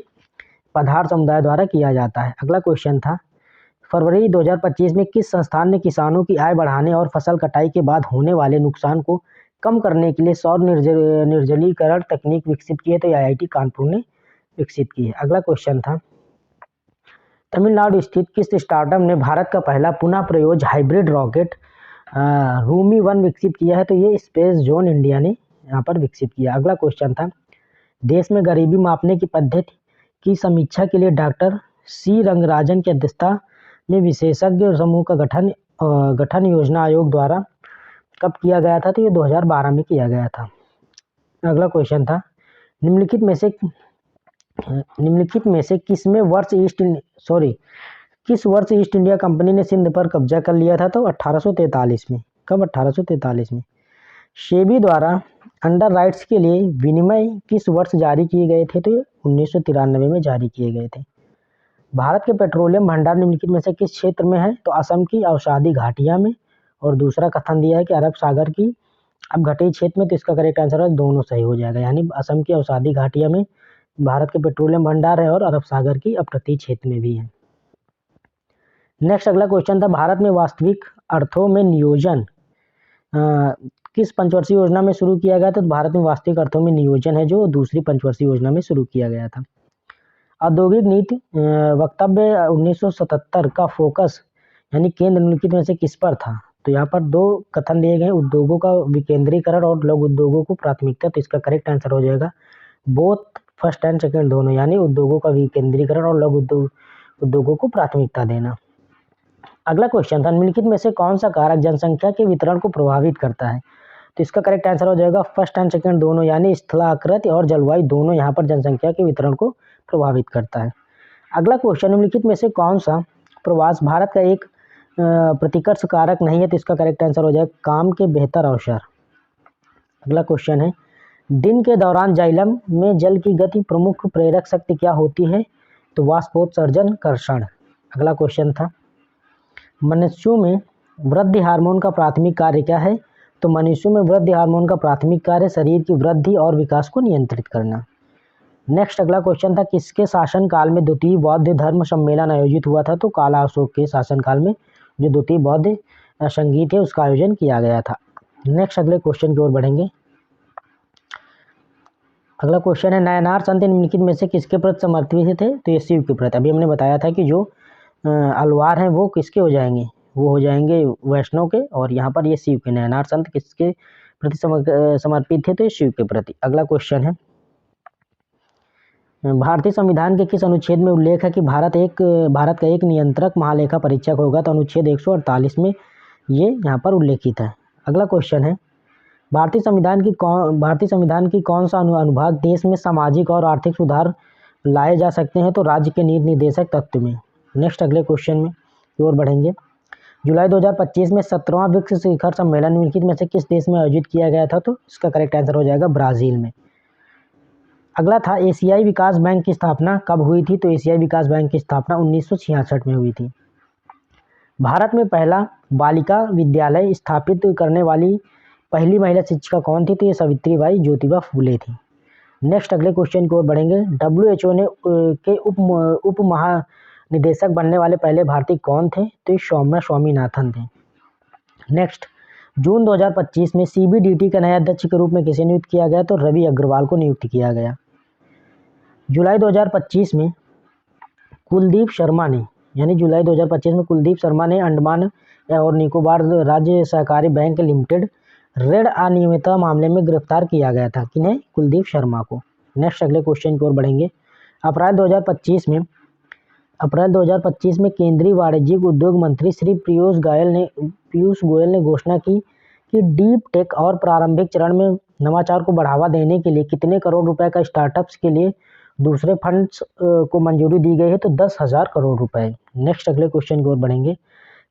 पधार समुदाय द्वारा किया जाता है। अगला क्वेश्चन था, फरवरी 2025 में किस संस्थान ने किसानों की आय बढ़ाने और फसल कटाई के बाद होने वाले नुकसान को कम करने के लिए सौर निर्जलीकरण तकनीक विकसित की है? तो IIT कानपुर ने विकसित की है। अगला क्वेश्चन था, तमिलनाडु स्थित किस स्टार्टअप ने भारत का पहला पुनः प्रयोज्य हाइब्रिड रॉकेट रूमी 1 विकसित किया है? तो ये स्पेस जोन इंडिया ने यहाँ पर विकसित किया। अगला क्वेश्चन था, देश में गरीबी मापने की पद्धति की समीक्षा के लिए डॉक्टर C रंगराजन की अध्यक्षता में विशेषज्ञ समूह का गठन योजना आयोग द्वारा कब किया गया था? तो ये 2012 में किया गया था। अगला क्वेश्चन था, निम्नलिखित में से किस वर्ष ईस्ट इंडिया कंपनी ने सिंध पर कब्जा कर लिया था? तो 1843 में। कब? 1843 में। सेबी द्वारा अंडर राइट्स के लिए विनिमय किस वर्ष जारी किए गए थे? तो 1993 में जारी किए गए थे। भारत के पेट्रोलियम भंडार निम्नलिखित में से किस क्षेत्र में है? तो असम की अवसादी घाटिया में, और दूसरा कथन दिया है कि अरब सागर की अब घटे क्षेत्र में। तो इसका करेक्ट आंसर है दोनों सही हो जाएगा, यानी असम की अवसादी घाटिया में भारत के पेट्रोलियम भंडार है और अरब सागर की अपतटीय क्षेत्र में भी है। नेक्स्ट अगला क्वेश्चन था, भारत में वास्तविक अर्थों में नियोजन किस पंचवर्षीय योजना में शुरू किया गया था? तो भारत में वास्तविक अर्थों में नियोजन है जो दूसरी पंचवर्षीय योजना में शुरू किया गया था। औद्योगिक नीति वक्तव्य 1977 का फोकस यानी केंद्र निम्नलिखित में से किस पर था? तो यहाँ पर दो कथन दिए गए, उद्योगों का विकेंद्रीकरण और लघु उद्योगों को प्राथमिकता। तो इसका करेक्ट आंसर हो जाएगा बोथ, फर्स्ट एंड सेकंड दोनों, यानी उद्योगों का विकेंद्रीकरण और लघु उद्योगों को प्राथमिकता देना। अगला क्वेश्चन था, निम्नलिखित में से कौन सा कारक जनसंख्या के वितरण को प्रभावित करता है? तो इसका करेक्ट आंसर हो जाएगा फर्स्ट एंड सेकंड दोनों, यानी स्थलाकृति और जलवायु दोनों यहाँ पर जनसंख्या के वितरण को प्रभावित करता है। अगला क्वेश्चन, निम्नलिखित में से कौन सा प्रवास भारत का एक प्रतिकर्ष कारक नहीं है? तो इसका करेक्ट आंसर हो जाएगा काम के बेहतर अवसर। अगला क्वेश्चन है, दिन के दौरान जाइलम में जल की गति प्रमुख प्रेरक शक्ति क्या होती है? तो वाष्पोत्सर्जन कर्षण। अगला क्वेश्चन था, मनुष्यों में वृद्धि हार्मोन का प्राथमिक कार्य क्या है? तो मनुष्यों में वृद्धि हार्मोन का प्राथमिक कार्य शरीर की वृद्धि और विकास को नियंत्रित करना। नेक्स्ट अगला क्वेश्चन था, किसके शासनकाल में द्वितीय बौद्ध धर्म सम्मेलन आयोजित हुआ था? तो काला अशोक के शासनकाल में जो द्वितीय बौद्ध संगीत है उसका आयोजन किया गया था। नेक्स्ट अगले क्वेश्चन की ओर बढ़ेंगे। अगला क्वेश्चन है, नयनार संत निम्नलिखित में से किसके प्रति समर्पित थे? तो ये शिव के प्रति। अभी हमने बताया था कि जो अलवार हैं वो किसके हो जाएंगे? वो हो जाएंगे वैष्णव के, और यहाँ पर ये शिव के। नयनार संत किसके प्रति समर्पित थे? तो ये शिव के प्रति। अगला क्वेश्चन है, भारतीय संविधान के किस अनुच्छेद में उल्लेख है कि भारत का एक नियंत्रक महालेखा परीक्षक होगा? तो अनुच्छेद 148 में ये यहाँ पर उल्लेखित है। अगला क्वेश्चन है, भारतीय संविधान की कौन सा अनुभाग देश में सामाजिक और आर्थिक सुधार लाए जा सकते हैं? तो राज्य के नीति निर्देशक तत्व में। नेक्स्ट अगले क्वेश्चन में की ओर बढ़ेंगे। जुलाई 2025 में 17वां ब्रिक्स शिखर सम्मेलन निम्नलिखित में से किस देश में आयोजित किया गया था? तो इसका करेक्ट आंसर हो जाएगा ब्राज़ील में। अगला था, एशियाई विकास बैंक की स्थापना कब हुई थी? तो एशियाई विकास बैंक की स्थापना 1966 में हुई थी। भारत में पहला बालिका विद्यालय स्थापित करने वाली पहली महिला शिक्षिका कौन थी? तो ये सावित्रीबाई ज्योतिबा फूले थी। नेक्स्ट अगले क्वेश्चन की ओर बढ़ेंगे। WHO ने के उप महानिदेशक बनने वाले पहले भारतीय कौन थे? तो ये सौम्या स्वामीनाथन थे। नेक्स्ट, जून 2025 में CBDT का नया अध्यक्ष के रूप में किसे नियुक्त किया गया? तो रवि अग्रवाल को नियुक्त किया गया। जुलाई 2025 में कुलदीप शर्मा ने अंडमान और निकोबार राज्य सहकारी बैंक लिमिटेड ऋण अनियमितता मामले में गिरफ्तार किया गया था। किन्हें? कुलदीप शर्मा को। नेक्स्ट अगले क्वेश्चन की ओर बढ़ेंगे। अप्रैल 2025 में केंद्रीय वाणिज्यिक उद्योग मंत्री श्री पीयूष गोयल ने घोषणा की कि डीप टेक और प्रारंभिक चरण में नवाचार को बढ़ावा देने के लिए कितने करोड़ रुपए का स्टार्टअप्स के लिए दूसरे फंड्स को मंजूरी दी गई है? तो 10,000 करोड़ रुपए। नेक्स्ट अगले क्वेश्चन की ओर बढ़ेंगे।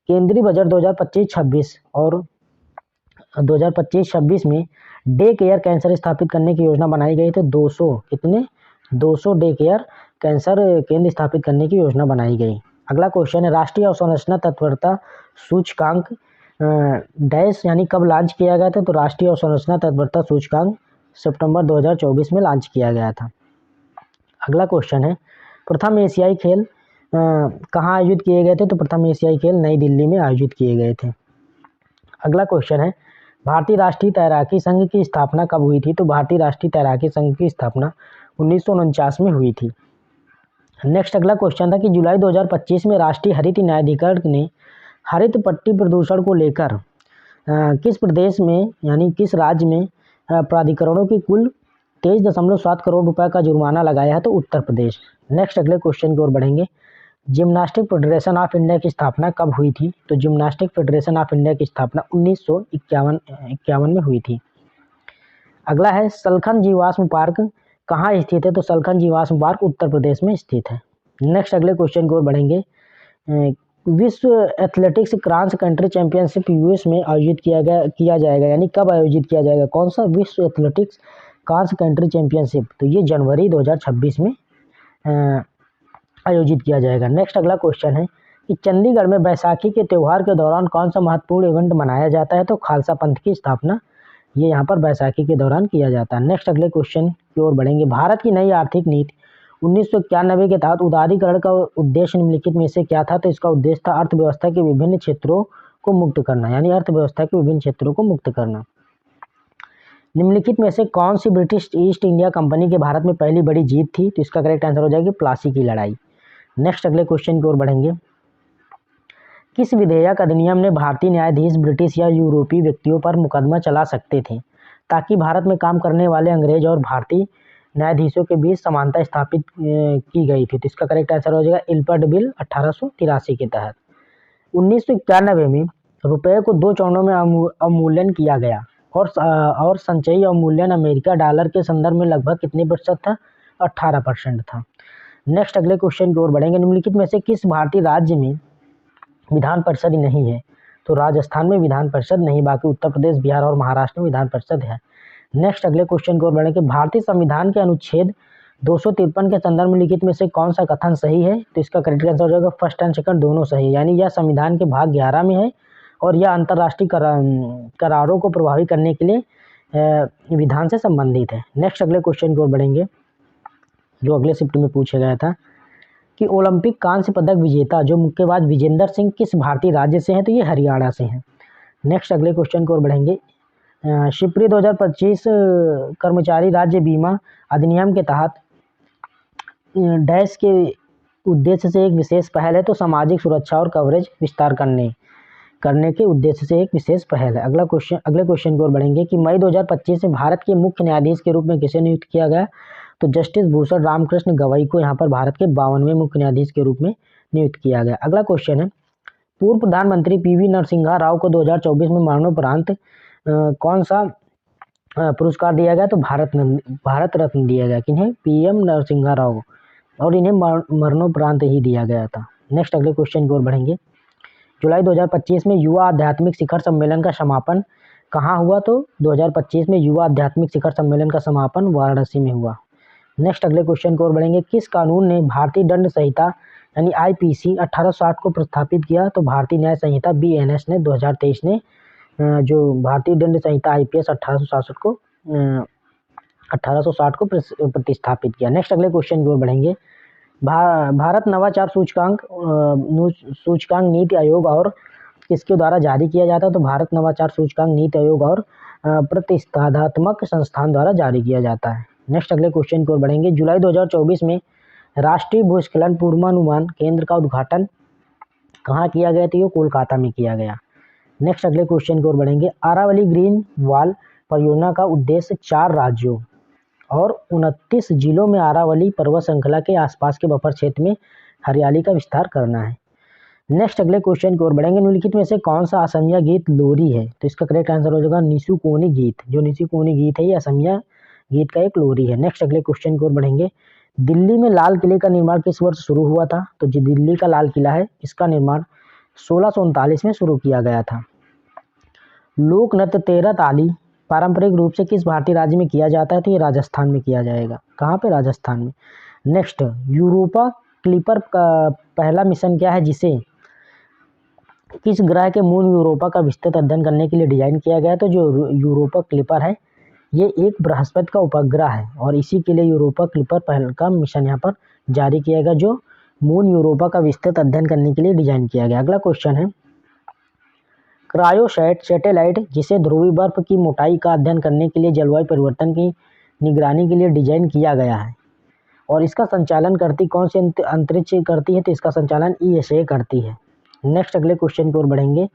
केंद्रीय बजट 2025-26 और 2025-26 में डे केयर कैंसर स्थापित करने की योजना बनाई गई। तो 200 डे केयर कैंसर केंद्र स्थापित करने की योजना बनाई गई। अगला क्वेश्चन है, राष्ट्रीय अवसंरचना तत्परता सूचकांक डैश यानी कब लॉन्च किया गया था? तो राष्ट्रीय अवसंरचना तत्परता सूचकांक सितंबर 2024 में लॉन्च किया गया था। अगला क्वेश्चन है, प्रथम एशियाई खेल कहाँ आयोजित किए गए थे? तो प्रथम एशियाई खेल नई दिल्ली में आयोजित किए गए थे। अगला क्वेश्चन है, भारतीय राष्ट्रीय तैराकी संघ की स्थापना कब हुई थी? तो भारतीय राष्ट्रीय तैराकी संघ की स्थापना 1949 में हुई थी। नेक्स्ट अगला क्वेश्चन था कि जुलाई 2025 में राष्ट्रीय हरित न्यायाधिकरण ने हरित पट्टी प्रदूषण को लेकर किस प्रदेश में यानी किस राज्य में प्राधिकरणों की कुल 23.7 करोड़ रुपए का जुर्माना लगाया है? तो उत्तर प्रदेश। नेक्स्ट अगले क्वेश्चन की ओर बढ़ेंगे। जिम्नास्टिक फेडरेशन ऑफ इंडिया की स्थापना कब हुई थी? तो जिम्नास्टिक फेडरेशन ऑफ इंडिया की स्थापना 1951 में हुई थी। अगला है, सलखन जीवाश्म पार्क कहाँ स्थित है? तो सलखन जीवाश्म पार्क उत्तर प्रदेश में स्थित है। नेक्स्ट अगले क्वेश्चन की ओर बढ़ेंगे। विश्व athletics cross country championship US में आयोजित किया जाएगा, यानी कब आयोजित किया जाएगा? कौन सा विश्व एथलेटिक्स क्रॉस कंट्री चैंपियनशिप? तो ये जनवरी 2026 में आयोजित किया जाएगा। नेक्स्ट अगला क्वेश्चन है कि चंडीगढ़ में बैसाखी के त्यौहार के दौरान कौन सा महत्वपूर्ण इवेंट मनाया जाता है? तो खालसा पंथ की स्थापना ये यहाँ पर बैसाखी के दौरान किया जाता है। नेक्स्ट अगले क्वेश्चन की ओर बढ़ेंगे। भारत की नई आर्थिक नीति 1991 के तहत उदारीकरण का उद्देश्य निम्नलिखित में से क्या था? तो इसका उद्देश्य था अर्थव्यवस्था के विभिन्न क्षेत्रों को मुक्त करना, यानी अर्थव्यवस्था के विभिन्न क्षेत्रों को मुक्त करना। निम्नलिखित में से कौन सी ब्रिटिश ईस्ट इंडिया कंपनी के भारत में पहली बड़ी जीत थी? तो इसका करेक्ट आंसर हो जाएगी प्लासी की लड़ाई। नेक्स्ट अगले क्वेश्चन की ओर बढ़ेंगे। किस विधेयक अधिनियम ने भारतीय न्यायाधीश ब्रिटिश या यूरोपीय व्यक्तियों पर मुकदमा चला सकते थे ताकि भारत में काम करने वाले अंग्रेज और भारतीय न्यायाधीशों के बीच समानता स्थापित की गई थी? तो इसका करेक्ट आंसर हो जाएगा इल्पर्ट बिल 1883 के तहत। 1991 में रुपये को 2 चरणों में अवमूल्यन किया गया और संचयी अवमूल्यन अमेरिका डॉलर के संदर्भ में लगभग कितने प्रतिशत था? 18% था। नेक्स्ट अगले क्वेश्चन की ओर बढ़ेंगे। निम्नलिखित में से किस भारतीय राज्य में विधान परिषद नहीं है? तो राजस्थान में विधान परिषद नहीं, बाकी उत्तर प्रदेश, बिहार और महाराष्ट्र में विधान परिषद है। नेक्स्ट अगले क्वेश्चन की ओर बढ़ेंगे। भारतीय संविधान के अनुच्छेद 253 के संदर्भ में लिखित में से कौन सा कथन सही है? तो इसका करेक्ट आंसर हो जाएगा फर्स्ट एंड सेकंड दोनों सही, यानी यह संविधान के भाग 11 में है और यह अंतर्राष्ट्रीय करारों को प्रभावी करने के लिए विधान से संबंधित है। नेक्स्ट अगले क्वेश्चन की ओर बढ़ेंगे, जो अगले शिफ्ट में पूछा गया था कि ओलंपिक कांस्य पदक विजेता जो मुक्केबाज विजेंदर सिंह किस भारतीय राज्य से हैं? तो ये हरियाणा से हैं। नेक्स्ट अगले क्वेश्चन की ओर बढ़ेंगे। शिवप्री 2025 कर्मचारी राज्य बीमा अधिनियम के तहत डैश के उद्देश्य से एक विशेष पहल है? तो सामाजिक सुरक्षा और कवरेज विस्तार करने के उद्देश्य से एक विशेष पहल है। अगले क्वेश्चन की ओर बढ़ेंगे कि मई 2025 में भारत के मुख्य न्यायाधीश के रूप में किसे नियुक्त किया गया? तो जस्टिस भूषण रामकृष्ण गवई को यहाँ पर भारत के 52वें मुख्य न्यायाधीश के रूप में नियुक्त किया गया। अगला क्वेश्चन है, पूर्व प्रधानमंत्री पीवी नरसिम्हा राव को 2024 में मरणोपरांत कौन सा पुरस्कार दिया गया? तो भारत रत्न दिया गया। किन्हें? पीएम नरसिम्हा राव, और इन्हें मरणोपरांत ही दिया गया था। नेक्स्ट अगले क्वेश्चन की ओर बढ़ेंगे। जुलाई 2025 में युवा आध्यात्मिक शिखर सम्मेलन का समापन कहाँ हुआ? तो 2025 में युवा आध्यात्मिक शिखर सम्मेलन का समापन वाराणसी में हुआ। नेक्स्ट अगले क्वेश्चन की ओर बढ़ेंगे। किस कानून ने भारतीय दंड संहिता यानी आईपीसी 1860 को प्रस्थापित किया? तो भारतीय न्याय संहिता बीएनएस ने 2023 ने जो भारतीय दंड संहिता आईपीएस 1860 को प्रतिस्थापित किया। नेक्स्ट अगले क्वेश्चन की ओर बढ़ेंगे। भारत नवाचार सूचकांक नीति आयोग और किसके द्वारा जारी किया जाता है? तो भारत नवाचार सूचकांक नीति आयोग और प्रतिस्पर्धात्मक संस्थान द्वारा जारी किया जाता है। नेक्स्ट अगले क्वेश्चन की ओर बढ़ेंगे। जुलाई 2024 में राष्ट्रीय भूस्खलन पूर्वानुमान केंद्र का उद्घाटन कहाँ किया गया? तो ये कोलकाता में किया गया। नेक्स्ट अगले क्वेश्चन की ओर बढ़ेंगे। अरावली ग्रीन वॉल परियोजना का उद्देश्य 4 राज्यों और 29 जिलों में अरावली पर्वत श्रृंखला के आसपास के बफर क्षेत्र में हरियाली का विस्तार करना है। नेक्स्ट अगले क्वेश्चन की ओर बढ़ेंगे। निम्नलिखित में से कौन सा असमिया गीत लोरी है? तो इसका करेक्ट आंसर हो जाएगा निशु कोनी गीत। जो निशु कोनी गीत है ये असमिया गीत का एक लोरी है। नेक्स्ट अगले क्वेश्चन की ओर बढ़ेंगे। दिल्ली में लाल किले का निर्माण किस वर्ष शुरू हुआ था? तो जो दिल्ली का लाल किला है इसका निर्माण 1639 में शुरू किया गया था। लोक नृत्य तेरह ताली पारंपरिक रूप से किस भारतीय राज्य में किया जाता है? तो ये राजस्थान में किया जाएगा। कहाँ पे? राजस्थान में। नेक्स्ट, यूरोपा क्लिपर का पहला मिशन क्या है जिसे किस ग्रह के मून यूरोपा का विस्तृत अध्ययन करने के लिए डिजाइन किया गया? तो जो यूरोपा क्लिपर है ये एक बृहस्पति का उपग्रह है और इसी के लिए यूरोपा क्लिपर पहल का मिशन यहाँ पर जारी किया गया जो मून यूरोपा का विस्तृत अध्ययन करने के लिए डिजाइन किया गया। अगला क्वेश्चन है, क्रायोसैट सैटेलाइट जिसे ध्रुवीय बर्फ की मोटाई का अध्ययन करने के लिए जलवायु परिवर्तन की निगरानी के लिए डिजाइन किया गया है और इसका संचालन करती कौन सी अंतरिक्ष करती है? तो इसका संचालन ईएसए करती है। नेक्स्ट अगले क्वेश्चन की ओर बढ़ेंगे।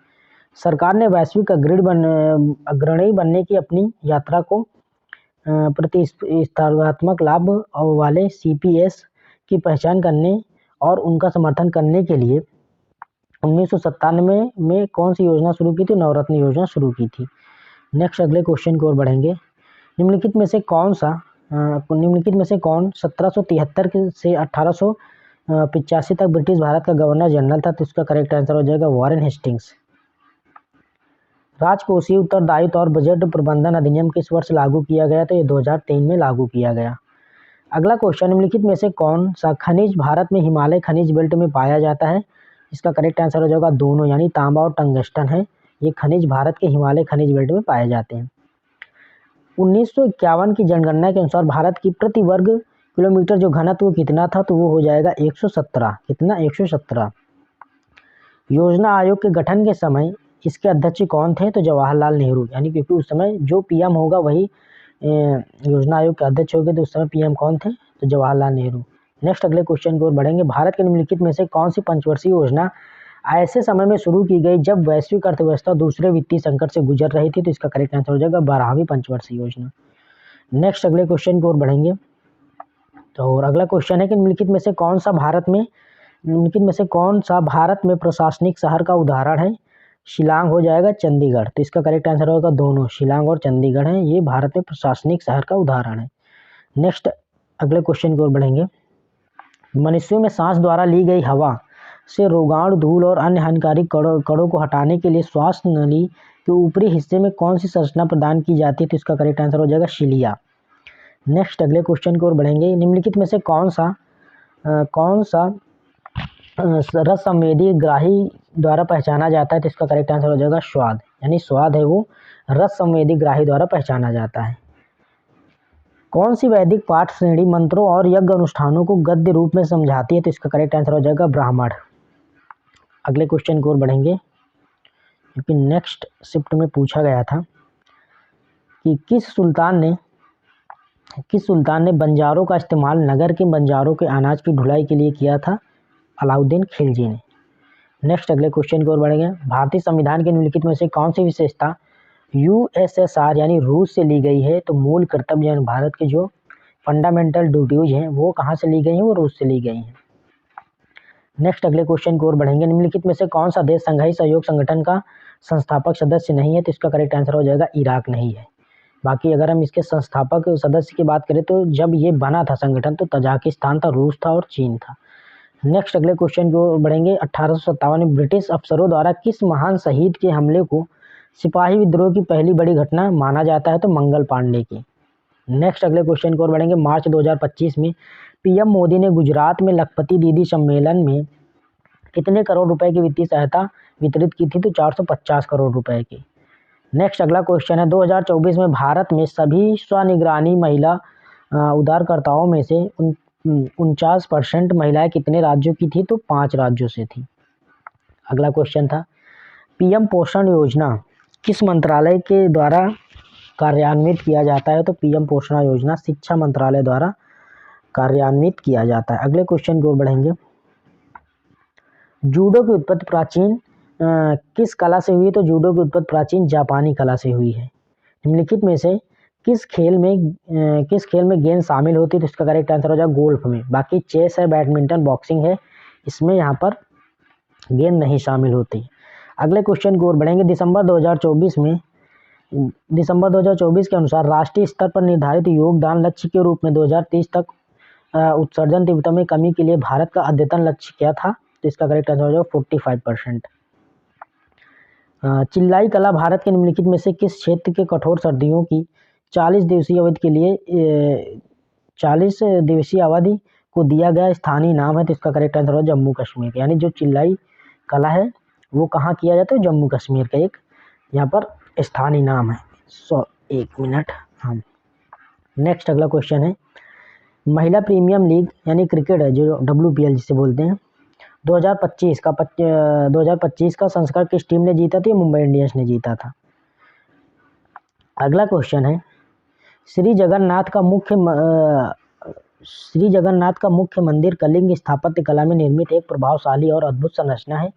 सरकार ने वैश्विक अग्रणी बनने की अपनी यात्रा को प्रतिस्पर्धात्मक लाभ वाले सीपीएस की पहचान करने और उनका समर्थन करने के लिए 1997 में कौन सी योजना शुरू की थी? नवरत्न योजना शुरू की थी। नेक्स्ट अगले क्वेश्चन की ओर बढ़ेंगे। निम्नलिखित में से कौन 1773 से 1885 तक ब्रिटिश भारत का गवर्नर जनरल था? तो इसका करेक्ट आंसर हो जाएगा वॉरेन हेस्टिंग्स। राजकोषीय उत्तरदायित्व और बजट प्रबंधन अधिनियम किस वर्ष लागू किया गया? तो ये 2003 में लागू किया गया। अगला क्वेश्चन, निम्नलिखित में से कौन सा खनिज भारत में हिमालय खनिज बेल्ट में पाया जाता है? इसका करेक्ट आंसर हो जाएगा दोनों, यानी तांबा और टंगस्टन है। ये खनिज भारत के हिमालय खनिज बेल्ट में पाए जाते हैं। 1951 की जनगणना के अनुसार भारत की प्रति वर्ग किलोमीटर जो घनत्व कितना था, तो वो हो जाएगा 117। कितना? 117। योजना आयोग के गठन के समय इसके अध्यक्ष कौन थे? तो जवाहरलाल नेहरू। यानी क्योंकि उस समय जो पीएम होगा वही योजना आयोग के अध्यक्ष होंगे, तो उस समय पीएम कौन थे? तो जवाहरलाल नेहरू। नेक्स्ट अगले क्वेश्चन की ओर बढ़ेंगे। भारत के निम्नलिखित में से कौन सी पंचवर्षीय योजना ऐसे समय में शुरू की गई जब वैश्विक अर्थव्यवस्था दूसरे वित्तीय संकट से गुजर रही थी? तो इसका करेक्ट आंसर हो जाएगा 12वीं पंचवर्षीय योजना। नेक्स्ट अगले क्वेश्चन की ओर बढ़ेंगे। तो और अगला क्वेश्चन है कि निम्नलिखित में से कौन सा भारत में प्रशासनिक शहर का उदाहरण है? शिलांग हो जाएगा, चंडीगढ़। तो इसका करेक्ट आंसर होगा दोनों, शिलांग और चंडीगढ़ है, ये भारत में प्रशासनिक शहर का उदाहरण है। नेक्स्ट अगले क्वेश्चन की ओर बढ़ेंगे। मनुष्यों में सांस द्वारा ली गई हवा से रोगाणु, धूल और अन्य हानिकारक कणों को हटाने के लिए श्वास नली के ऊपरी हिस्से में कौन सी संरचना प्रदान की जाती है? तो इसका करेक्ट आंसर हो जाएगा शिलिया। नेक्स्ट अगले क्वेश्चन की ओर बढ़ेंगे। निम्नलिखित में से कौन सा रस संवेदी ग्राही द्वारा पहचाना जाता है? तो इसका करेक्ट आंसर हो जाएगा स्वाद। यानी स्वाद है वो रस संवेदी ग्राही द्वारा पहचाना जाता है। कौन सी वैदिक पाठ श्रेणी मंत्रों और यज्ञ अनुष्ठानों को गद्य रूप में समझाती है? तो इसका करेक्ट आंसर हो जाएगा ब्राह्मण। अगले क्वेश्चन की ओर बढ़ेंगे, क्योंकि नेक्स्ट शिफ्ट में पूछा गया था कि किस सुल्तान ने बंजारों का इस्तेमाल नगर के बंजारों के अनाज की ढुलाई के लिए किया था? अलाउद्दीन खिलजी ने। नेक्स्ट अगले क्वेश्चन की ओर बढ़ेंगे। भारतीय संविधान के निम्नलिखित में से कौन सी विशेषता यूएसएसआर यानी रूस से ली गई है? तो मूल कर्तव्य यानी भारत के जो फंडामेंटल ड्यूटीज हैं वो कहाँ से ली गई हैं? वो रूस से ली गई हैं। नेक्स्ट अगले क्वेश्चन की ओर बढ़ेंगे। निम्नलिखित में से कौन सा देश संघाई सहयोग संगठन का संस्थापक सदस्य नहीं है? तो इसका करेक्ट आंसर हो जाएगा इराक नहीं है। बाकी अगर हम इसके संस्थापक सदस्य की बात करें तो जब ये बना था संगठन तो तजाकिस्तान था, रूस था और चीन था। नेक्स्ट अगले क्वेश्चन की ओर बढ़ेंगे। 1857 में ब्रिटिश अफसरों द्वारा किस महान शहीद के हमले को सिपाही विद्रोह की पहली बड़ी घटना माना जाता है? तो मंगल पांडे की। नेक्स्ट अगले क्वेश्चन की ओर बढ़ेंगे। मार्च 2025 में पीएम मोदी ने गुजरात में लखपति दीदी सम्मेलन में कितने करोड़ रुपए की वित्तीय सहायता वितरित की थी? तो 450 करोड़ रुपए की। नेक्स्ट अगला क्वेश्चन है 2024 में भारत में सभी स्वनिगरानी महिला उधारकर्ताओं में से 49% महिलाएं कितने राज्यों की थी? तो 5 राज्यों से थी। अगला क्वेश्चन था पीएम पोषण योजना किस मंत्रालय के द्वारा कार्यान्वित किया जाता है? तो पीएम पोषण योजना शिक्षा मंत्रालय द्वारा कार्यान्वित किया जाता है। अगले क्वेश्चन की ओर बढ़ेंगे। जूडो की उत्पत्ति प्राचीन किस कला से हुई? तो जूडो की उत्पत्ति प्राचीन जापानी कला से हुई है। निम्नलिखित में से किस खेल में गेंद शामिल होती है? तो इसका करेक्ट आंसर हो जाएगा गोल्फ में। बाकी चेस है, बैडमिंटन, बॉक्सिंग है, इसमें यहाँ पर गेंद नहीं शामिल होती। अगले क्वेश्चन की ओर बढ़ेंगे। दिसंबर 2024 के अनुसार राष्ट्रीय स्तर पर निर्धारित योगदान लक्ष्य के रूप में 2030 तक उत्सर्जन तीव्रता में कमी के लिए भारत का अद्यतन लक्ष्य क्या था? तो इसका करेक्ट आंसर हो जाएगा 45%। चिल्लाई कला भारत के निम्नलिखित में से किस क्षेत्र के कठोर सर्दियों की 40 दिवसीय अवधि को दिया गया स्थानीय नाम है? तो इसका करेक्ट आंसर हो जम्मू कश्मीर। यानी जो चिल्लाई कला है वो कहाँ किया जाता है? जम्मू कश्मीर का एक यहाँ पर स्थानीय नाम है। 1 मिनट। हाँ, नेक्स्ट अगला क्वेश्चन है महिला प्रीमियम लीग यानी क्रिकेट है जो WPL जिसे बोलते हैं 2025 का संस्करण किस टीम ने जीता था? मुंबई इंडियंस ने जीता था। अगला क्वेश्चन है श्री जगन्नाथ का मुख्य मंदिर कलिंग स्थापत्य कला में निर्मित एक प्रभावशाली और अद्भुत संरचना है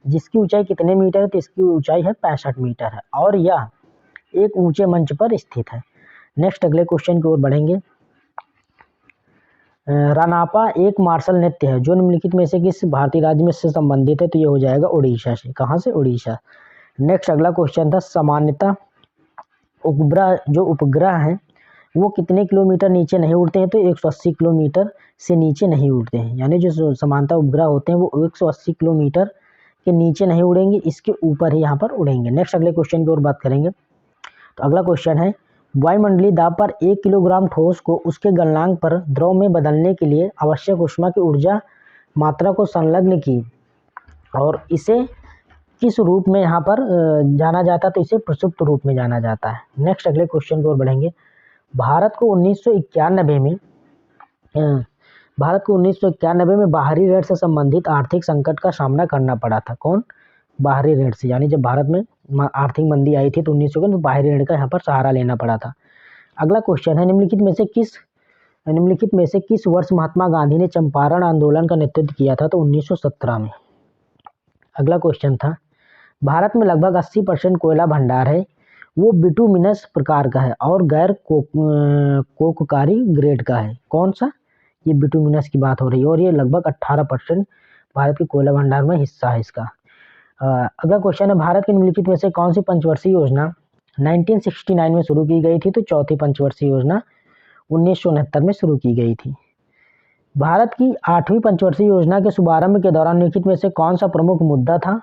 जिसकी ऊंचाई कितने मीटर है? तो इसकी ऊंचाई है 65 मीटर है और यह एक ऊंचे मंच पर स्थित है। नेक्स्ट अगले क्वेश्चन की ओर बढ़ेंगे। रानापा एक मार्शल नृत्य है जो निम्नलिखित में से किस भारतीय राज्य में से संबंधित है? तो ये हो जाएगा उड़ीसा से। कहाँ से? उड़ीसा। नेक्स्ट अगला क्वेश्चन था सामान्यतः उपग्रह हैं वो कितने किलोमीटर नीचे नहीं उड़ते हैं? तो 180 किलोमीटर से नीचे नहीं उड़ते हैं। यानी जो समानता उपग्रह होते हैं वो 180 किलोमीटर के नीचे नहीं उड़ेंगे, इसके ऊपर ही यहाँ पर उड़ेंगे। नेक्स्ट अगले क्वेश्चन की ओर बात करेंगे। तो अगला क्वेश्चन है वायुमंडलीय दाब पर 1 किलोग्राम ठोस को उसके गलनांक पर द्रव में बदलने के लिए आवश्यक ऊष्मा की ऊर्जा मात्रा को संलग्न की और इसे किस रूप में यहाँ पर जाना जाता है, तो इसे प्रसुप्त रूप में जाना जाता है। नेक्स्ट अगले क्वेश्चन की ओर बढ़ेंगे। भारत को 1991 में बाहरी ऋण से संबंधित आर्थिक संकट का सामना करना पड़ा था। कौन? बाहरी ऋण से, यानी जब भारत में आर्थिक मंदी आई थी तो 1900 में बाहरी ऋण का यहाँ पर सहारा लेना पड़ा था। अगला क्वेश्चन है, निम्नलिखित में से किस वर्ष महात्मा गांधी ने चंपारण आंदोलन का नेतृत्व किया था? तो 1917 में। अगला क्वेश्चन था, भारत में लगभग 80% कोयला भंडार है, वो बिटुमिनस प्रकार का है और गैर कोककारी ग्रेड का है। कौन सा? ये बिटुमिनस की बात हो रही है और ये लगभग 18% भारत के कोयला भंडार में हिस्सा है इसका। अगला क्वेश्चन है, भारत के निम्नलिखित में से कौन सी पंचवर्षीय योजना 1969 में शुरू की गई थी? तो चौथी पंचवर्षीय योजना 1969 में शुरू की गई थी। भारत की 8वीं पंचवर्षीय योजना के शुभारंभ के दौरान निम्नलिखित में से कौन सा प्रमुख मुद्दा था?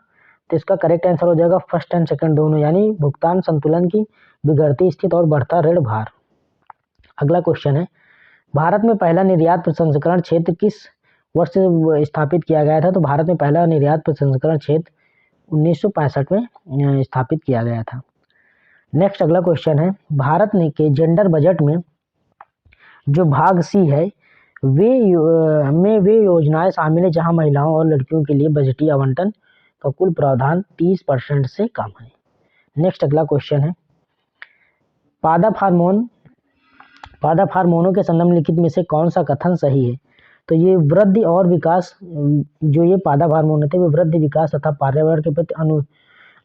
तो इसका करेक्ट आंसर हो जाएगा फर्स्ट एंड सेकंड दोनों, यानी भुगतान संतुलन की बिगड़ती स्थिति और बढ़ता ऋण भार। अगला क्वेश्चन है, भारत में पहला निर्यात प्रसंस्करण क्षेत्र किस वर्ष स्थापित किया गया था? तो भारत में पहला निर्यात प्रसंस्करण क्षेत्र 1965 में स्थापित किया गया था। नेक्स्ट अगला क्वेश्चन है, भारत ने के जेंडर बजट में जो भाग सी है वे योजनाएं शामिल है जहां महिलाओं और लड़कियों के लिए बजटीय आवंटन का कुल प्रावधान 30% से कम है। नेक्स्ट अगला क्वेश्चन है, पादप हार्मोनों के संदर्भ लिखित में से कौन सा कथन सही है? तो ये वृद्धि और विकास, जो ये पादप हार्मोन होते हैं वे वृद्धि, विकास तथा पर्यावरण के प्रति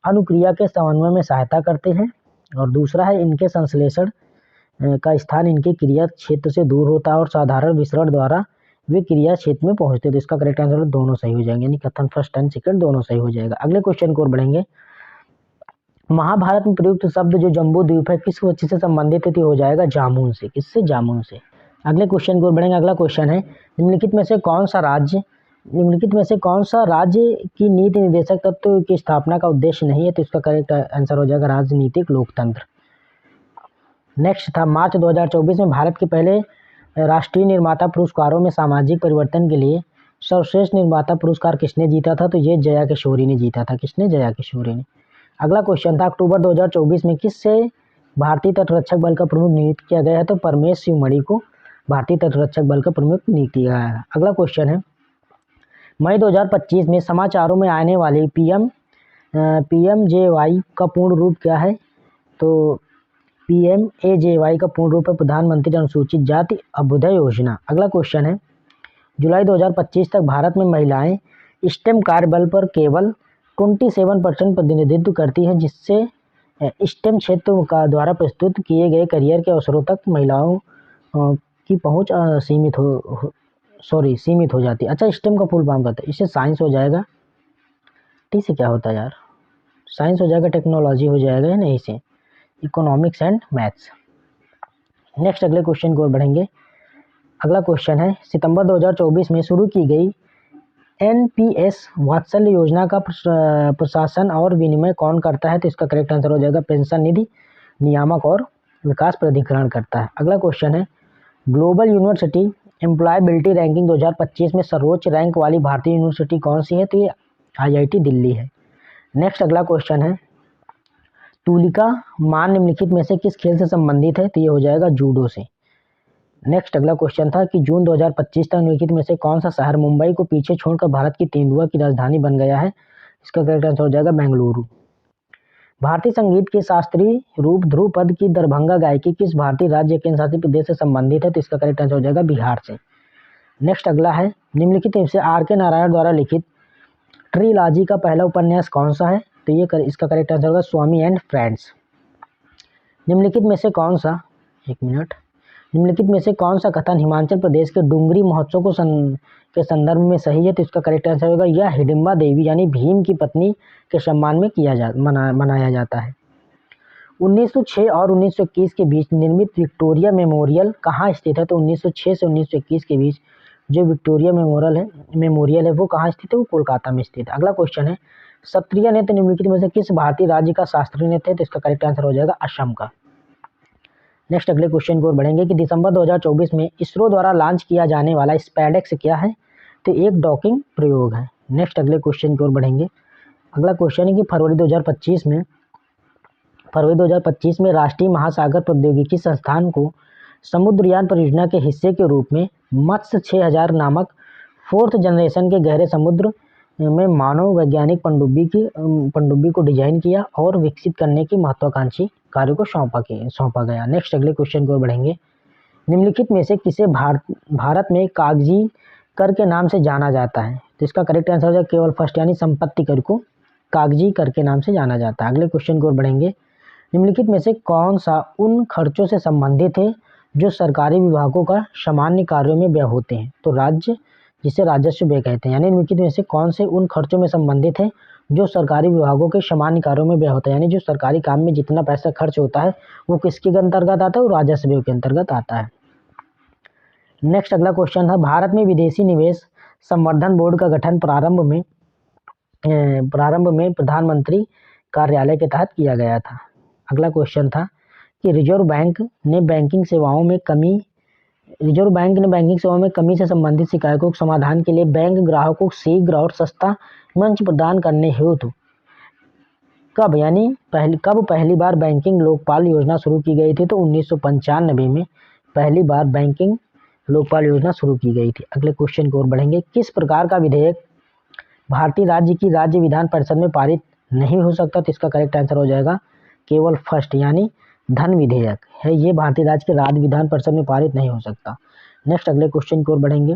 अनुक्रिया के समन्वय में सहायता करते हैं। और दूसरा है, इनके संश्लेषण का स्थान इनके क्रिया क्षेत्र से दूर होता है और साधारण विसरण द्वारा वे क्रिया क्षेत्र में पहुंचते हैं। तो इसका करेक्ट आंसर दोनों सही हो जाएंगे, यानी कथन फर्स्ट एंड सेकंड दोनों सही हो जाएगा। अगले क्वेश्चन को और बढ़ेंगे। महाभारत में प्रयुक्त शब्द जो जम्बू द्वीप है किस वृक्ष से संबंधित है? तो हो जाएगा जामुन से। किससे? जामुन से। अगले क्वेश्चन की ओर बढ़ेंगे। अगला क्वेश्चन है, निम्नलिखित में से कौन सा राज्य की नीति निर्देशक तत्व की स्थापना का उद्देश्य नहीं है? तो इसका करेक्ट आंसर हो जाएगा राजनीतिक लोकतंत्र। नेक्स्ट था, मार्च 2024 में भारत के पहले राष्ट्रीय निर्माता पुरस्कारों में सामाजिक परिवर्तन के लिए सर्वश्रेष्ठ निर्माता पुरस्कार किसने जीता था? तो ये जया किशोरी ने जीता था। किसने? जया किशोरी ने। अगला क्वेश्चन था, अक्टूबर 2024 में किससे भारतीय तटरक्षक बल का प्रमुख नियुक्त किया गया है? तो परमेश शिवमणि को भारतीय तटरक्षक बल का प्रमुख नियुक्त किया गया है। अगला क्वेश्चन है, मई 2025 में समाचारों में आने वाली PMJY का पूर्ण रूप क्या है? तो PMAJY का पूर्ण रूप है प्रधानमंत्री अनुसूचित जाति अभ्युदय योजना। अगला क्वेश्चन है, जुलाई 2025 तक भारत में महिलाएं स्टेम कार्यबल पर केवल 27% प्रतिनिधित्व करती हैं, जिससे स्टेम क्षेत्र का द्वारा प्रस्तुत किए गए करियर के अवसरों तक महिलाओं की पहुंच सीमित हो जाती है। अच्छा, स्टेम का फुल फॉर्म कहते हैं, इससे साइंस हो जाएगा। ठीक से क्या होता है यार? साइंस हो जाएगा, टेक्नोलॉजी हो जाएगा, या नहीं से इकोनॉमिक्स एंड मैथ्स। नेक्स्ट अगले क्वेश्चन की ओर बढ़ेंगे। अगला क्वेश्चन है, सितंबर 2024 में शुरू की गई NPS वात्सल्य योजना का प्रशासन और विनिमय कौन करता है? तो इसका करेक्ट आंसर हो जाएगा पेंशन निधि नियामक और विकास प्राधिकरण करता है। अगला क्वेश्चन है, ग्लोबल यूनिवर्सिटी एम्प्लॉयबिलिटी रैंकिंग 2025 में सर्वोच्च रैंक वाली भारतीय यूनिवर्सिटी कौन सी है? तो ये IIT दिल्ली है। नेक्स्ट अगला क्वेश्चन है, तुलिका मान निम्नलिखित में से किस खेल से संबंधित है? तो ये हो जाएगा जूडो से। नेक्स्ट अगला क्वेश्चन था कि जून 2025 तक निम्नलिखित में से कौन सा शहर मुंबई को पीछे छोड़कर भारत की तेंदुआ की राजधानी बन गया है? इसका करेक्ट आंसर हो जाएगा बेंगलुरु। भारतीय संगीत के शास्त्रीय रूप ध्रुपद की दरभंगा गायकी किस भारतीय राज्य केंद्र शासित प्रदेश से संबंधित है? तो इसका करेक्ट आंसर हो जाएगा बिहार से। नेक्स्ट अगला है, निम्नलिखित में से R.K. नारायण द्वारा लिखित ट्रिलॉजी का पहला उपन्यास कौन सा है? तो ये इसका करेक्ट आंसर होगा स्वामी एंड फ्रेंड्स। निम्नलिखित में से कौन सा कथन हिमाचल प्रदेश के डुंगरी महोत्सव के संदर्भ में सही है? तो इसका करेक्ट आंसर होगा यह हिडिंबा देवी यानी भीम की पत्नी के सम्मान में मनाया जाता है। 1906 और 1921 के बीच निर्मित विक्टोरिया मेमोरियल कहाँ स्थित है? तो 1906 से 1921 के बीच जो विक्टोरिया मेमोरियल है वो कहाँ स्थित है? वो कोलकाता में स्थित है। अगला क्वेश्चन है, क्षत्रिय नृत्य निम्नलिखित में से किस भारतीय राज्य का शास्त्रीय नृत्य है? तो इसका करेक्ट आंसर हो जाएगा असम का। नेक्स्ट अगले क्वेश्चन की ओर बढ़ेंगे कि दिसंबर 2024 में इसरो द्वारा लॉन्च किया जाने वाला स्पैडेक्स क्या है? तो एक डॉकिंग प्रयोग है। नेक्स्ट अगले क्वेश्चन की ओर बढ़ेंगे। अगला क्वेश्चन है कि फरवरी 2025 में राष्ट्रीय महासागर प्रौद्योगिकी संस्थान को समुद्रयान परियोजना के हिस्से के रूप में मत्स्य 6000 नामक 4th जनरेशन के गहरे समुद्र में मानव वैज्ञानिक पनडुब्बी को डिजाइन किया और विकसित करने की महत्वाकांक्षी कार्य को सौंपा गया। नेक्स्ट अगले क्वेश्चन की ओर बढ़ेंगे। निम्नलिखित में से किसे भारत में कागजी कर के नाम से जाना जाता है? तो इसका करेक्ट आंसर हो जाएगा केवल फर्स्ट, यानी संपत्ति कर को कागजी कर के नाम से जाना जाता है। अगले क्वेश्चन की ओर बढ़ेंगे। निम्नलिखित में से कौन सा उन खर्चों से संबंधित है जो सरकारी विभागों का सामान्य कार्यों में व्यय होते हैं? तो राज्य, जिसे राजस्व व्यय कहते हैं, यानी निम्नलिखित में से कौन से उन खर्चों में संबंधित है जो सरकारी विभागों के सामान्य कार्यों में व्यय होता है, यानी जो सरकारी काम में जितना पैसा खर्च होता है वो किसके अंतर्गत आता है? वो राजस्व व्यय के अंतर्गत आता है। नेक्स्ट अगला क्वेश्चन है, भारत में विदेशी निवेश संवर्धन बोर्ड का गठन प्रारंभ में प्रधानमंत्री कार्यालय के तहत किया गया था। अगला क्वेश्चन था कि रिजर्व बैंक ने बैंकिंग सेवाओं में कमी से संबंधित शिकायतों के समाधान के लिए बैंक ग्राहकों को शीघ्र और सस्ता मंच प्रदान करने हेतु कब पहली बार बैंकिंग लोकपाल योजना शुरू की गई थी? तो 1995 में पहली बार बैंकिंग लोकपाल योजना शुरू की गई थी। अगले क्वेश्चन की ओर बढ़ेंगे। किस प्रकार का विधेयक भारतीय राज्य की राज्य विधान परिषद में पारित नहीं हो सकता? तो इसका करेक्ट आंसर हो जाएगा केवल फर्स्ट, यानी धन विधेयक है, ये भारतीय राज्य के राज्य विधान परिषद में पारित नहीं हो सकता। नेक्स्ट अगले क्वेश्चन की ओर बढ़ेंगे।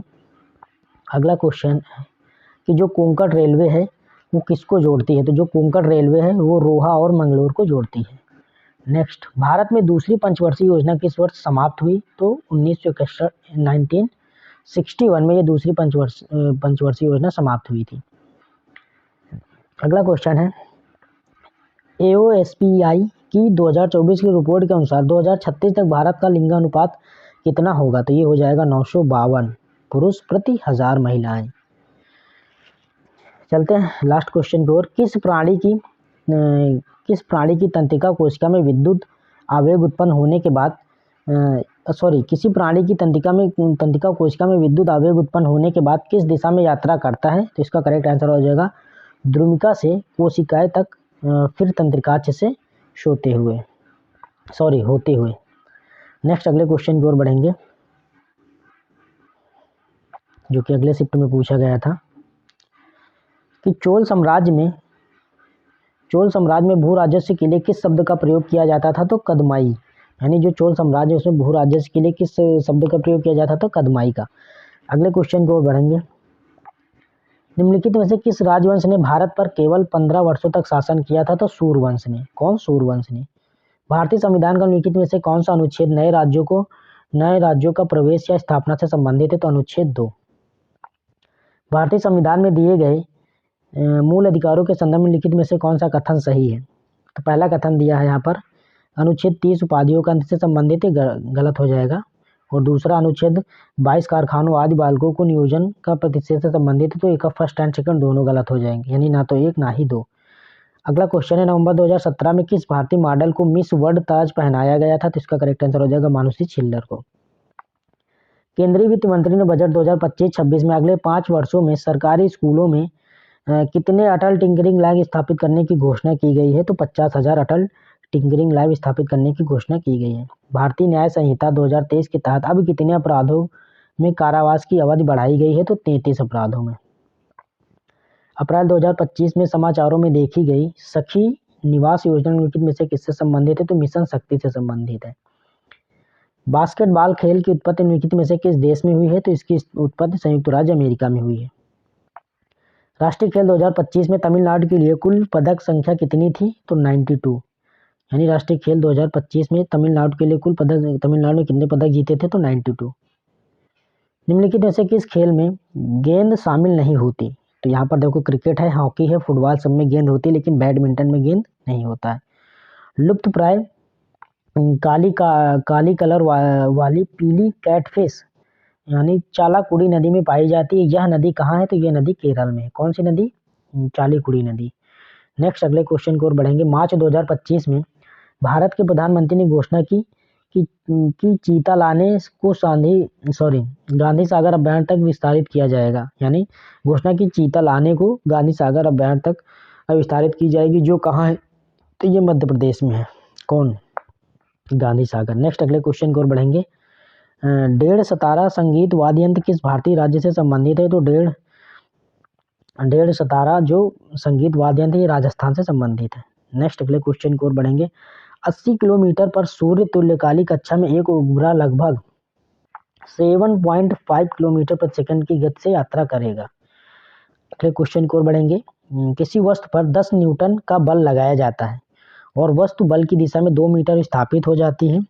अगला क्वेश्चन है कि जो कोंकण रेलवे है वो किसको जोड़ती है? तो जो कोंकण रेलवे है वो रोहा और मंगलोर को जोड़ती है। नेक्स्ट, भारत में दूसरी पंचवर्षीय योजना किस वर्ष समाप्त हुई? तो 1961 में ये दूसरी पंचवर्षीय योजना समाप्त हुई थी। अगला क्वेश्चन है, AOSPI की 2024 की रिपोर्ट के अनुसार 2036 तक भारत का लिंगानुपात कितना होगा? तो ये हो जाएगा 952 पुरुष प्रति 1000 महिलाएं। चलते हैं लास्ट क्वेश्चन की ओर। किस प्राणी की तंत्रिका कोशिका में विद्युत आवेग उत्पन्न होने के बाद किसी प्राणी की तंत्रिका कोशिका में विद्युत आवेग उत्पन्न होने के बाद किस दिशा में यात्रा करता है? तो इसका करेक्ट आंसर हो जाएगा द्रुमिका से कोशिकाएं तक, फिर तंत्रिकाक्ष से होते हुए। नेक्स्ट अगले क्वेश्चन की ओर बढ़ेंगे, जो कि अगले शिफ्ट में पूछा गया था कि चोल साम्राज्य में भू राजस्व के लिए किस शब्द का प्रयोग किया जाता था? तो कदमाई, यानी जो चोल साम्राज्य है उसमें भू राजस्व के लिए किस शब्द का प्रयोग किया जाता था? कदमाई का। अगले क्वेश्चन की ओर बढ़ेंगे। निम्नलिखित में से किस राजवंश ने भारत पर केवल 15 वर्षों तक शासन किया था? तो सूर्यवंश ने। कौन? सूर्यवंश ने। भारतीय संविधान का निम्नलिखित में से कौन सा अनुच्छेद नए राज्यों का प्रवेश या स्थापना से संबंधित है? तो अनुच्छेद 2। भारतीय संविधान में दिए गए मूल अधिकारों के संदर्भ में लिखित में से कौन सा कथन सही है? तो पहला कथन दिया है यहाँ पर, अनुच्छेद 30 उपाधियों का अंत से संबंधित है, गलत हो जाएगा। और दूसरा अनुच्छेद 22 कारखानों आदि बालकों को नियोजन का प्रतिशत से संबंधित है, तो एक फर्स्ट एंड सेकंड दोनों गलत हो जाएंगे, यानी ना तो एक ना ही दो। अगला क्वेश्चन है, नवंबर 2017 में किस भारतीय मॉडल को मिस वर्ल्ड ताज पहनाया गया था? तो इसका करेक्ट आंसर हो जाएगा मानुषी छिल्लर को। केंद्रीय वित्त मंत्री ने बजट 2025-26 में अगले 5 वर्षों में सरकारी स्कूलों में कितने अटल टिंकरिंग लैब स्थापित करने की घोषणा की गई है? तो 50,000 अटल टिंकरिंग लैब स्थापित करने की घोषणा की गई है। भारतीय न्याय संहिता 2023 के तहत अब कितने अपराधों में कारावास की अवधि बढ़ाई गई है? तो 33 अपराधों में। अप्रैल 2025 में समाचारों में देखी गई सखी निवास योजना निम्नलिखित में से किससे संबंधित है? तो मिशन शक्ति से संबंधित है। बास्केटबॉल खेल की उत्पत्ति निम्नलिखित में से किस देश में हुई है? तो इसकी उत्पत्ति संयुक्त राज्य अमेरिका में हुई है। राष्ट्रीय खेल 2025 में तमिलनाडु के लिए कुल पदक संख्या कितनी थी? तो 92, यानी राष्ट्रीय खेल 2025 में तमिलनाडु के लिए कुल पदक, तमिलनाडु में कितने पदक जीते थे? तो 92। निम्नलिखित में से किस खेल में गेंद शामिल नहीं होती? तो यहाँ पर देखो, क्रिकेट है, हॉकी है, फुटबॉल, सब में गेंद होती है, लेकिन बैडमिंटन में गेंद नहीं होता है। लुप्त प्राय काली कलर वाली पीली कैटफिश यानी चालाकुड़ी नदी में पाई जाती है। यह नदी कहाँ है? तो यह नदी केरल में। कौन सी नदी? चालीकुड़ी नदी। नेक्स्ट अगले क्वेश्चन की ओर बढ़ेंगे। मार्च 2025 में भारत के प्रधानमंत्री ने घोषणा की कि चीता लाने को गांधी सागर अभ्यारण्य तक विस्तारित किया जाएगा, यानी घोषणा की चीता लाने को गांधी सागर अभ्यारण्य तक विस्तारित की जाएगी, जो कहाँ है, तो ये मध्य प्रदेश में है। कौन? गांधी सागर। नेक्स्ट अगले क्वेश्चन की ओर बढ़ेंगे। डेढ़ सितारा संगीत वाद्य यंत्र किस भारतीय राज्य से संबंधित है? तो डेढ़ सितारा जो संगीत वाद्य यंत्र ये राजस्थान से संबंधित है। नेक्स्ट अगले क्वेश्चन की ओर बढ़ेंगे। 80 किलोमीटर पर सूर्य तुल्यकाली कक्षा में एक उपग्रह लगभग 7.5 किलोमीटर प्रति सेकंड की गति से यात्रा करेगा। अगले क्वेश्चन की ओर बढ़ेंगे। किसी वस्तु पर 10 न्यूटन का बल लगाया जाता है और वस्तु बल की दिशा में 2 मीटर विस्थापित हो जाती है,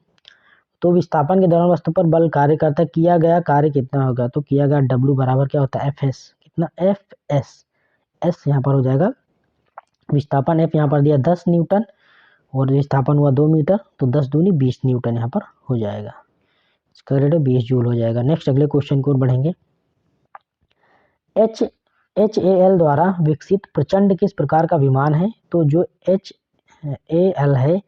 तो विस्थापन के दौरान वस्तु पर बल कार्य करता है, किया गया कार्य कितना होगा? तो किया गया W बराबर क्या होता है? Fs। कितना? Fs। S यहाँ पर हो जाएगा विस्थापन, F यहाँ पर दिया 10 न्यूटन और विस्थापन हुआ 2 मीटर, तो 10 दूनी 20 न्यूटन यहाँ पर हो जाएगा। इसका रेट 20 जूल हो जाएगा। नेक्स्ट अगले क्वेश्चन की ओर बढ़ेंगे। HAL द्वारा विकसित प्रचंड किस प्रकार का विमान है? तो जो HAL है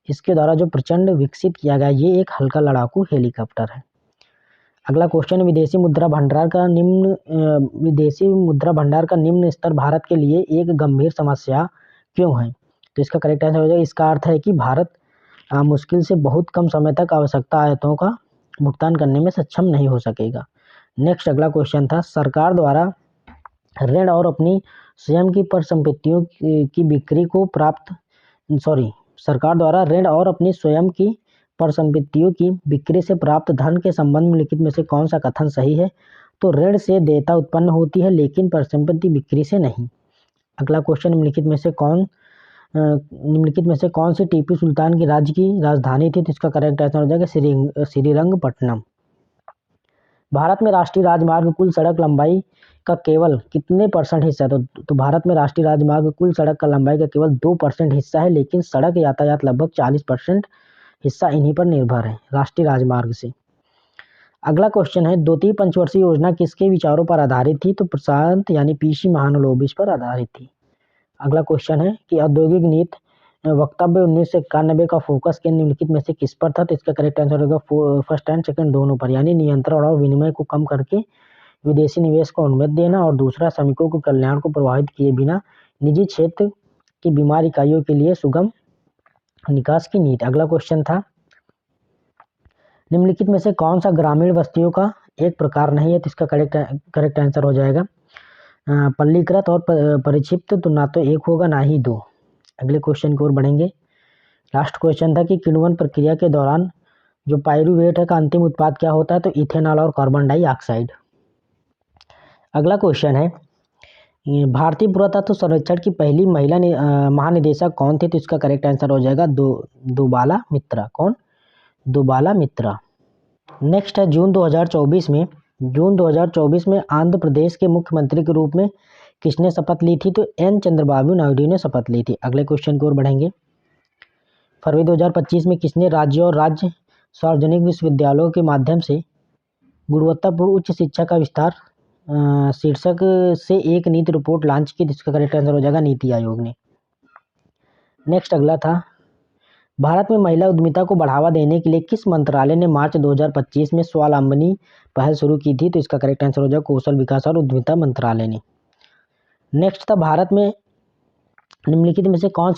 इसके द्वारा जो प्रचंड विकसित किया गया ये एक हल्का लड़ाकू हेलीकॉप्टर है। अगला क्वेश्चन, विदेशी मुद्रा भंडार का निम्न स्तर भारत के लिए एक गंभीर समस्या क्यों है? तो इसका करेक्ट आंसर हो जाएगा, इसका अर्थ है कि भारत मुश्किल से बहुत कम समय तक आवश्यकता आयतों का भुगतान करने में सक्षम नहीं हो सकेगा। नेक्स्ट अगला क्वेश्चन था, सरकार द्वारा ऋण और अपनी स्वयं की परिसंपत्तियों की बिक्री को सरकार द्वारा ऋण और अपनी स्वयं की परिसंपत्तियों की बिक्री से प्राप्त धन के संबंध में निम्नलिखित में से कौन सा कथन सही है? तो ऋण से देयता उत्पन्न होती है लेकिन परिसंपत्ति बिक्री से नहीं। अगला क्वेश्चन, निम्नलिखित में से कौन सी टीपू सुल्तान की राज्य की राजधानी थी? तो इसका करेक्ट आंसर हो जाएगा श्रीरंगपट्टनम। भारत में राष्ट्रीय राजमार्ग कुल सड़क लंबाई का केवल कितने % हिस्सा है? तो भारत में राष्ट्रीय राजमार्ग कुल सड़क का लंबाई का केवल 2% हिस्सा है, लेकिन सड़क यातायात लगभग 40% हिस्सा इन्हीं पर निर्भर है, राष्ट्रीय राजमार्ग से। अगला क्वेश्चन है, द्वितीय पंचवर्षीय योजना किसके विचारों पर आधारित थी? तो प्रशांत यानी PC महालनोबिस पर आधारित थी। अगला क्वेश्चन है कि औद्योगिक नीति वक्तव्य 1991 का फोकस केंद्र निम्नलिखित में से किस पर था? तो इसका करेक्ट आंसर होगा फर्स्ट एंड सेकंड दोनों पर, यानी नियंत्रण और विनिमय को कम करके विदेशी निवेश को अनुमति देना, और दूसरा श्रमिकों के कल्याण को प्रभावित किए बिना निजी क्षेत्र की बीमार इकाइयों के लिए सुगम निकास की नीति। अगला क्वेश्चन था, निम्नलिखित में से कौन सा ग्रामीण बस्तियों का एक प्रकार नहीं है? तो इसका करेक्ट आंसर हो जाएगा पल्लीकृत और परिक्षिप्त, तो ना तो एक होगा ना ही दो। अगले क्वेश्चन की ओर बढ़ेंगे। लास्ट क्वेश्चन था कि किण्वन प्रक्रिया के दौरान जो पाइरूवेट है का अंतिम उत्पाद क्या होता है? तो इथेनॉल और कार्बन डाइऑक्साइड। अगला क्वेश्चन है, भारतीय पुरातत्व सर्वेक्षण की पहली महिला महानिदेशक कौन थी? तो इसका करेक्ट आंसर हो जाएगा दोबाला मित्रा। कौन? दोबाला मित्रा। नेक्स्ट है, जून 2024 में आंध्र प्रदेश के मुख्यमंत्री के रूप में किसने शपथ ली थी? तो N चंद्रबाबू नायडू ने शपथ ली थी। अगले क्वेश्चन की ओर बढ़ेंगे। फरवरी 2025 में किसने राज्य और राज्य सार्वजनिक विश्वविद्यालयों के माध्यम से गुणवत्तापूर्ण उच्च शिक्षा का विस्तार शीर्षक से एक नीति रिपोर्ट लॉन्च की? जिसका करेक्ट आंसर हो जाएगा नीति आयोग ने। नेक्स्ट अगला था, भारत में महिला उद्यमिता को बढ़ावा देने के लिए किस मंत्रालय ने मार्च 2025 में स्वावलंबनी पहल शुरू की थी? तो इसका करेक्ट आंसर हो जाएगा कौशल विकास और उद्यमिता मंत्रालय ने। नेक्स्ट था, भारत में निम्नलिखित में से कौन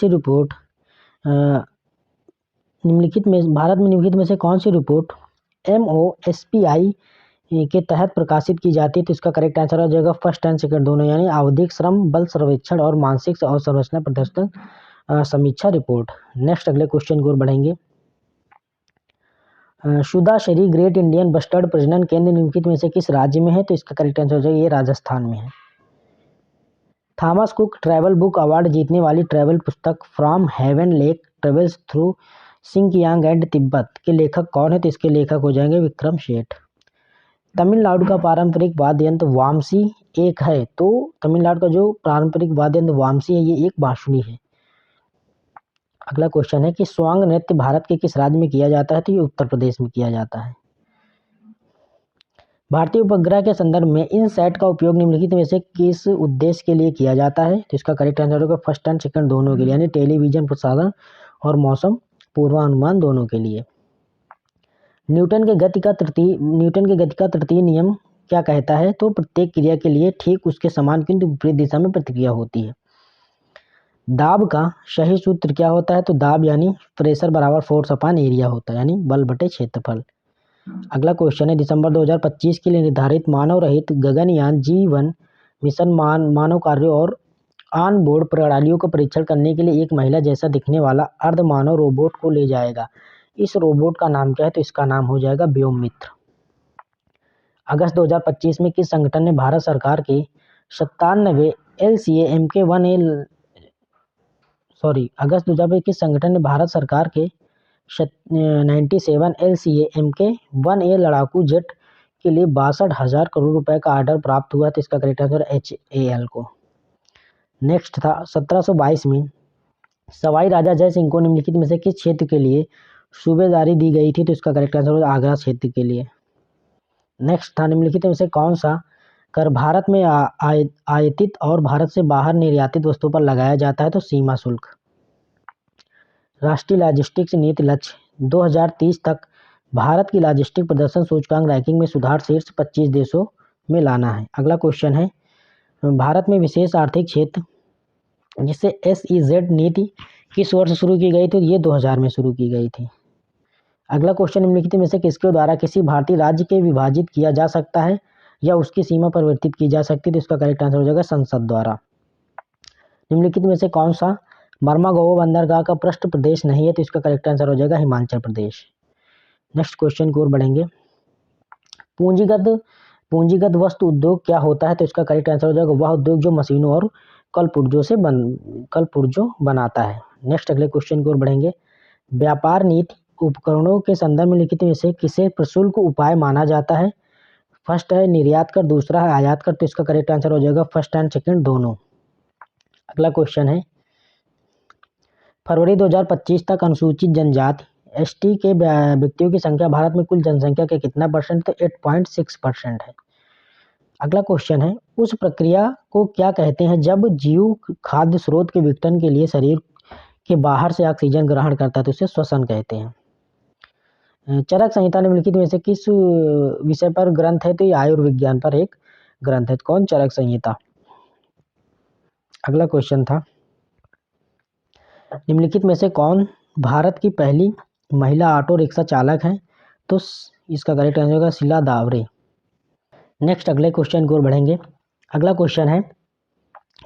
सी रिपोर्ट MOSPI के तहत प्रकाशित की जाती है? तो इसका करेक्ट आंसर हो जाएगा फर्स्ट एंड सेकंड दोनों, यानी आवधिक श्रम बल सर्वेक्षण और मानसिक अवसंरचना प्रदर्शन समीक्षा रिपोर्ट। नेक्स्ट अगले क्वेश्चन की ओर बढ़ेंगे। शुदाशरी ग्रेट इंडियन बस्टर्ड प्रजनन केंद्र निम्नलिखित में से किस राज्य में है? तो इसका करेक्ट आंसर हो जाएगा ये राजस्थान में है। Thomas cook travel book award जीतने वाली ट्रैवल पुस्तक from heaven lake travels through Sinkiang and Tibet के लेखक कौन है? तो इसके लेखक हो जाएंगे विक्रम सेठ। तमिलनाडु का पारंपरिक वाद्य यंत्र वामसी एक है, तो तमिलनाडु का जो पारंपरिक वाद्य यंत्र वामसी है ये एक बांसुरी है। अगला क्वेश्चन है कि स्वांग नृत्य भारत के किस राज्य में किया जाता है? तो ये उत्तर प्रदेश में किया जाता है। भारतीय उपग्रह के संदर्भ में इन सेट का उपयोग निम्नलिखित में से किस उद्देश्य के लिए किया जाता है? तो इसका करेक्ट आंसर होगा फर्स्ट एंड सेकंड दोनों के लिए, यानी टेलीविजन प्रसारण और मौसम पूर्वानुमान दोनों के लिए। न्यूटन के गति का तृतीय नियम क्या कहता है? तो प्रत्येक क्रिया के लिए ठीक उसके समान किंतु विपरीत दिशा में प्रतिक्रिया होती है। दाब का सही सूत्र क्या होता है? तो दाब यानी प्रेशर बराबर फोर्स अपॉन एरिया होता है, यानी बल बटे क्षेत्रफल। अगला क्वेश्चन है, दिसंबर 2025 के लिए निर्धारित मानव रहित गगनयान G1 मिशन मानव कार्यों और ऑन बोर्ड प्रणालियों का परीक्षण करने के लिए एक महिला जैसा दिखने वाला अर्ध मानव रोबोट को ले जाएगा। इस रोबोट का नाम क्या है? तो इसका नाम हो जाएगा व्योममित्र। अगस्त 2025 में किस संगठन ने भारत सरकार के 97 LCA अगस्त 2025 किस संगठन ने भारत सरकार के 97 LCA MK-1A लड़ाकू जेट के लिए 62,000 करोड़ रुपए का ऑर्डर प्राप्त हुआ? तो इसका करेक्ट आंसर HAL को। नेक्स्ट था 1722 में सवाई राजा जय सिंह को निम्नलिखित में से किस क्षेत्र के लिए सूबेदारी दी गई थी? तो इसका करेक्ट आंसर होगा आगरा क्षेत्र के लिए। नेक्स्ट था निम्नलिखित में से कौन सा कर भारत में आयातित और भारत से बाहर निर्यातित वस्तुओं पर लगाया जाता है? तो सीमा शुल्क। राष्ट्रीय लॉजिस्टिक्स नीति लक्ष्य 2030 तक भारत की लॉजिस्टिक प्रदर्शन सूचकांक रैंकिंग में सुधार शीर्ष 25 देशों में लाना है। अगला क्वेश्चन है, भारत में विशेष आर्थिक क्षेत्र जिसे SEZ नीति किस वर्ष शुरू की गई थी? ये 2000 में शुरू की गई थी। अगला क्वेश्चन निम्नलिखित में से किसके द्वारा किसी भारतीय राज्य के विभाजित किया जा सकता है या उसकी सीमा परिवर्तित की जा सकती है? तो इसका करेक्ट आंसर हो जाएगा संसद द्वारा। निम्नलिखित में से कौन सा मर्मागोव बंदरगाह का पृष्ठ प्रदेश नहीं है? तो इसका करेक्ट आंसर हो जाएगा हिमाचल प्रदेश। नेक्स्ट क्वेश्चन की ओर बढ़ेंगे, पूंजीगत वस्तु उद्योग क्या होता है? तो इसका करेक्ट आंसर हो जाएगा वह उद्योग जो मशीनों और कलपुर्जों बनाता है। नेक्स्ट अगले क्वेश्चन की ओर बढ़ेंगे, व्यापार नीति उपकरणों के संदर्भ में लिखित में से किसे प्रशुल्क उपाय माना जाता है? फर्स्ट है निर्यात कर, दूसरा है आयात कर। तो इसका करेक्ट आंसर हो जाएगा फर्स्ट एंड सेकंड दोनों। अगला क्वेश्चन है, फरवरी 2025 तक अनुसूचित जनजाति ST के व्यक्तियों की संख्या भारत में कुल जनसंख्या के कितना परसेंट? तो 8.6% है। अगला क्वेश्चन है, उस प्रक्रिया को क्या कहते हैं जब जीव खाद्य स्रोत के विघटन के लिए शरीर के बाहर से ऑक्सीजन ग्रहण करता है? तो इसे श्वसन कहते हैं। चरक संहिता निम्नलिखित में से किस विषय पर ग्रंथ है? तो ये आयुर्विज्ञान पर एक ग्रंथ है। कौन? चरक संहिता। अगला क्वेश्चन था, निम्नलिखित में से कौन भारत की पहली महिला ऑटो रिक्शा चालक है? तो इसका करेक्ट आंसर होगा शीला दावरे। नेक्स्ट अगले क्वेश्चन की ओर बढ़ेंगे। अगला क्वेश्चन है,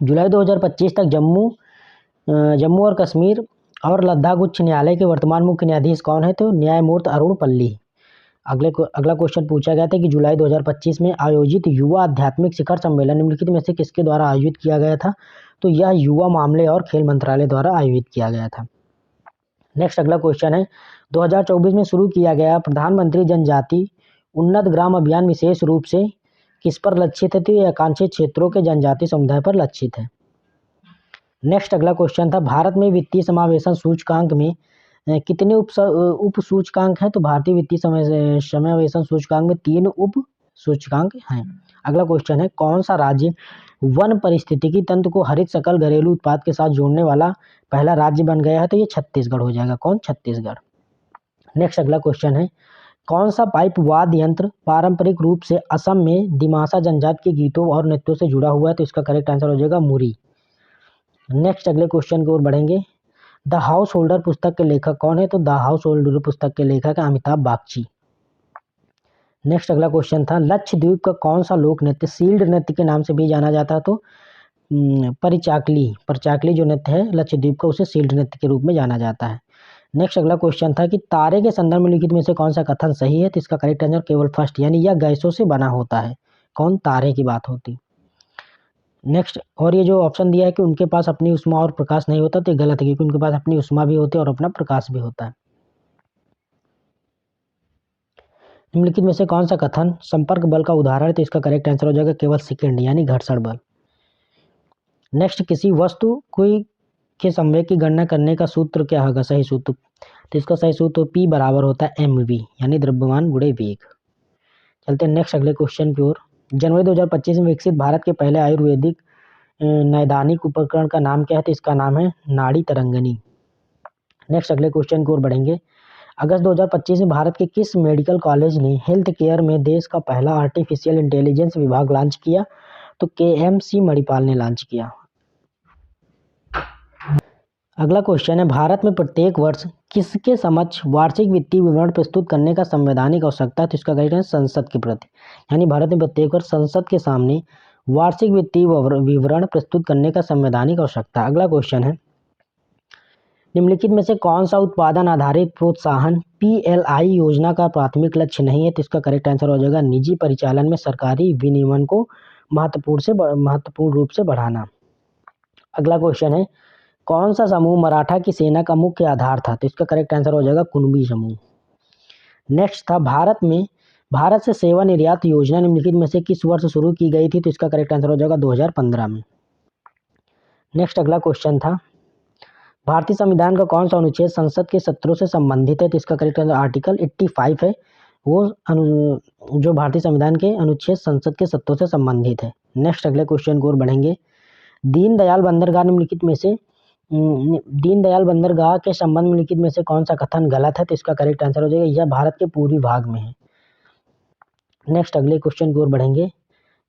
जुलाई 2025 तक जम्मू और कश्मीर और लद्दाख उच्च न्यायालय के वर्तमान मुख्य न्यायाधीश कौन है? तो न्यायमूर्ति अरुण पल्ली। अगला क्वेश्चन पूछा गया था कि जुलाई 2025 में आयोजित युवा आध्यात्मिक शिखर सम्मेलन निम्नलिखित में से किसके द्वारा आयोजित किया गया था? तो यह युवा मामले और खेल मंत्रालय द्वारा आयोजित किया गया था। नेक्स्ट अगला क्वेश्चन है, 2024 में शुरू किया गया प्रधानमंत्री जनजाति उन्नत ग्राम अभियान विशेष रूप से किस पर लक्षित है? तो ये आकांक्षित क्षेत्रों के जनजाति समुदाय पर लक्षित है। नेक्स्ट अगला क्वेश्चन था, भारत में वित्तीय समावेशन सूचकांक में कितने उप सूचकांक हैं? तो भारतीय वित्तीय समावेशन सूचकांक में 3 उप सूचकांक हैं। अगला क्वेश्चन है, कौन सा राज्य वन पारिस्थितिकी तंत्र को हरित सकल घरेलू उत्पाद के साथ जोड़ने वाला पहला राज्य बन गया है? तो ये छत्तीसगढ़ हो जाएगा। कौन? छत्तीसगढ़। नेक्स्ट अगला क्वेश्चन है, कौन सा पाइप वाद्य यंत्र पारंपरिक रूप से असम में दिमासा जनजाति के गीतों और नृत्यों से जुड़ा हुआ है? तो इसका करेक्ट आंसर हो जाएगा मुरी। नेक्स्ट अगले क्वेश्चन की ओर बढ़ेंगे, द हाउस होल्डर पुस्तक के लेखक कौन है? तो द हाउस होल्डर पुस्तक के लेखक अमिताभ बागची। नेक्स्ट अगला क्वेश्चन था, लक्षद्वीप का कौन सा लोक नृत्य शील्ड नृत्य के नाम से भी जाना जाता है? तो परिचाकली जो नृत्य है लक्षद्वीप का, उसे शील्ड नृत्य के रूप में जाना जाता है। नेक्स्ट अगला क्वेश्चन था कि तारे के संदर्भ में लिखित में से कौन सा कथन सही है? तो इसका करेक्ट आंसर केवल फर्स्ट, यानी यह गैसों से बना होता है। कौन? तारे की बात होती। नेक्स्ट, और ये जो ऑप्शन दिया है कि उनके पास अपनी उष्मा और प्रकाश नहीं होता, तो ये गलत है, क्योंकि उनके पास अपनी उष्मा भी होती है और अपना प्रकाश भी होता है। निम्नलिखित में से कौन सा कथन संपर्क बल का उदाहरण है? तो इसका करेक्ट आंसर हो जाएगा केवल सेकंड, यानी घर्षण बल। नेक्स्ट, किसी वस्तु के संवेग की गणना करने का सूत्र क्या होगा? सही सूत्र। तो इसका सही सूत्र P बराबर होता है mv, यानी द्रव्यमान गुणे वेग। चलते हैं नेक्स्ट अगले क्वेश्चन की ओर। जनवरी 2025 में विकसित भारत के पहले आयुर्वेदिक नैदानिक उपकरण का नाम क्या है? तो इसका नाम है नाड़ी तरंगिणी। नेक्स्ट अगले क्वेश्चन की ओर बढ़ेंगे। अगस्त 2025 में भारत के किस मेडिकल कॉलेज ने हेल्थ केयर में देश का पहला आर्टिफिशियल इंटेलिजेंस विभाग लॉन्च किया? तो KMC मणिपाल ने लॉन्च किया। अगला क्वेश्चन है, भारत में प्रत्येक वर्ष किसके समक्ष वार्षिक वित्तीय विवरण प्रस्तुत करने का संवैधानिक आवश्यकता है? तो इसका करेक्ट है संसद के प्रति। यानी भारत में प्रत्येक वर्ष संसद के सामने वार्षिक वित्तीय विवरण प्रस्तुत करने का संवैधानिक आवश्यकता। अगला क्वेश्चन है, निम्नलिखित में से कौन सा उत्पादन आधारित प्रोत्साहन PLI योजना का प्राथमिक लक्ष्य नहीं है? तो इसका करेक्ट आंसर हो जाएगा निजी परिचालन में सरकारी विनियमन को महत्वपूर्ण रूप से बढ़ाना। अगला क्वेश्चन है, कौन सा समूह मराठा की सेना का मुख्य आधार था? तो इसका करेक्ट आंसर हो जाएगा कुणबी समूह। नेक्स्ट था, भारत से सेवा निर्यात योजना निम्नलिखित में से किस वर्ष शुरू की गई थी? तो इसका करेक्ट आंसर हो जाएगा 2015 में। नेक्स्ट अगला क्वेश्चन था, भारतीय संविधान का कौन सा अनुच्छेद संसद के सत्रों से संबंधित है? तो इसका करेक्ट आंसर आर्टिकल 85 है, वो जो भारतीय संविधान के अनुच्छेद संसद के सत्रों से संबंधित है। नेक्स्ट अगले क्वेश्चन की ओर बढ़ेंगे, दीनदयाल बंदरगाह निम्नलिखित में से दीनदयाल बंदरगाह के संबंध में निम्नलिखित में से कौन सा कथन गलत है? तो इसका करेक्ट आंसर हो जाएगा यह भारत के पूर्वी भाग में है। नेक्स्ट अगले क्वेश्चन की ओर बढ़ेंगे,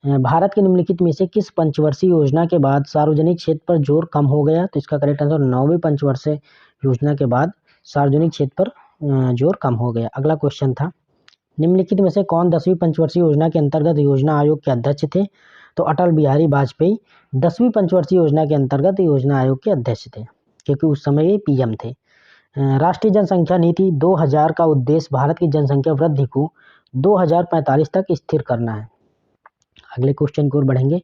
भारत के निम्नलिखित में से किस पंचवर्षीय योजना के बाद सार्वजनिक क्षेत्र पर जोर कम हो गया? तो इसका करेक्ट आंसर 9वीं पंचवर्षीय योजना के बाद सार्वजनिक क्षेत्र पर जोर कम हो गया। अगला क्वेश्चन था, निम्नलिखित में से कौन 10वीं पंचवर्षीय योजना के अंतर्गत योजना आयोग के अध्यक्ष थे? तो अटल बिहारी वाजपेयी 10वीं पंचवर्षीय योजना के अंतर्गत योजना आयोग के अध्यक्ष थे, क्योंकि उस समय ये PM थे। राष्ट्रीय जनसंख्या नीति 2000 का उद्देश्य भारत की जनसंख्या वृद्धि को 2045 तक स्थिर करना है। अगले क्वेश्चन की ओर बढ़ेंगे,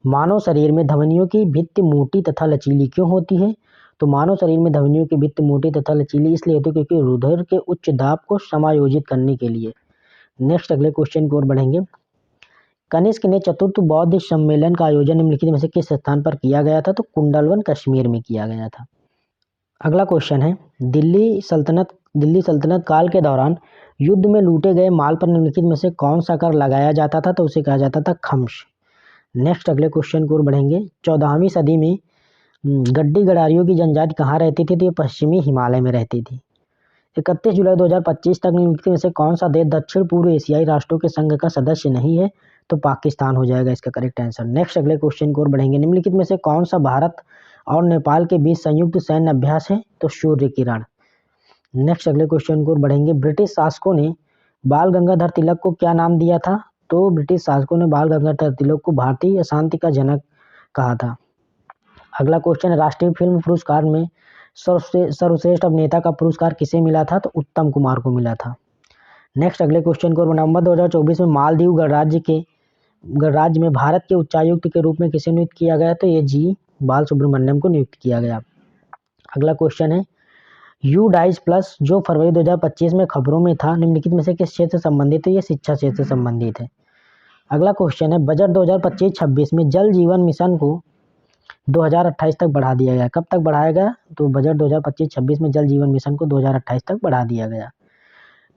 मानव शरीर में धमनियों की भित्ति मोटी तथा लचीली क्यों होती है? तो मानव शरीर में धमनियों की भित्ति मोटी तथा लचीली इसलिए होती है क्योंकि रुधिर के उच्च दाब को समायोजित करने के लिए। नेक्स्ट अगले क्वेश्चन की ओर बढ़ेंगे, कनिष्क ने चतुर्थ बौद्ध सम्मेलन का आयोजन निम्नलिखित में से किस स्थान पर किया गया था? तो कुंडलवन कश्मीर में किया गया था। अगला क्वेश्चन है, दिल्ली सल्तनत काल के दौरान युद्ध में लूटे गए माल पर निम्नलिखित में से कौन सा कर लगाया जाता था? तो उसे कहा जाता था खम्स। नेक्स्ट अगले क्वेश्चन की ओर बढ़ेंगे, 14वीं सदी में गड्डी गडारियों की जनजाति कहाँ रहती थी? तो ये पश्चिमी हिमालय में रहती थी। 31 जुलाई 2025 तक निम्नलिखित में से कौन सा देश दक्षिण पूर्व एशियाई राष्ट्रों के संघ का सदस्य नहीं है? तो पाकिस्तान हो जाएगा इसका करेक्ट आंसर। नेक्स्ट अगले क्वेश्चन की ओर बढ़ेंगे, निम्नलिखित में से कौन सा भारत और नेपाल के बीच संयुक्त सैन्य अभ्यास है? तो सूर्य किरण। नेक्स्ट अगले क्वेश्चन की ओर बढ़ेंगे, ब्रिटिश शासकों ने बाल गंगाधर तिलक को क्या नाम दिया था? तो ब्रिटिश शासकों ने बाल गंगाधर तिलक को भारतीय शांति का जनक कहा था। अगला क्वेश्चन है, राष्ट्रीय फिल्म पुरस्कार में सर्वश्रेष्ठ अभिनेता का पुरस्कार किसे मिला था? तो उत्तम कुमार को मिला था। नेक्स्ट अगले क्वेश्चन को, नवंबर 2024 में मालदीव गणराज्य में भारत के उच्चायुक्त के रूप में किसे नियुक्त किया गया? तो ये जी बाल सुब्रमण्यम को नियुक्त किया गया। अगला क्वेश्चन है, U-DICE+ जो फरवरी 2025 में खबरों में था निम्नलिखित में से किस क्षेत्र से संबंधित है? ये शिक्षा क्षेत्र से संबंधित है। अगला क्वेश्चन है, बजट 2025-26 में जल जीवन मिशन को 2028 तक बढ़ा दिया गया। कब तक बढ़ाया गया? तो बजट 2025-26 में जल जीवन मिशन को 2028 तक बढ़ा दिया गया।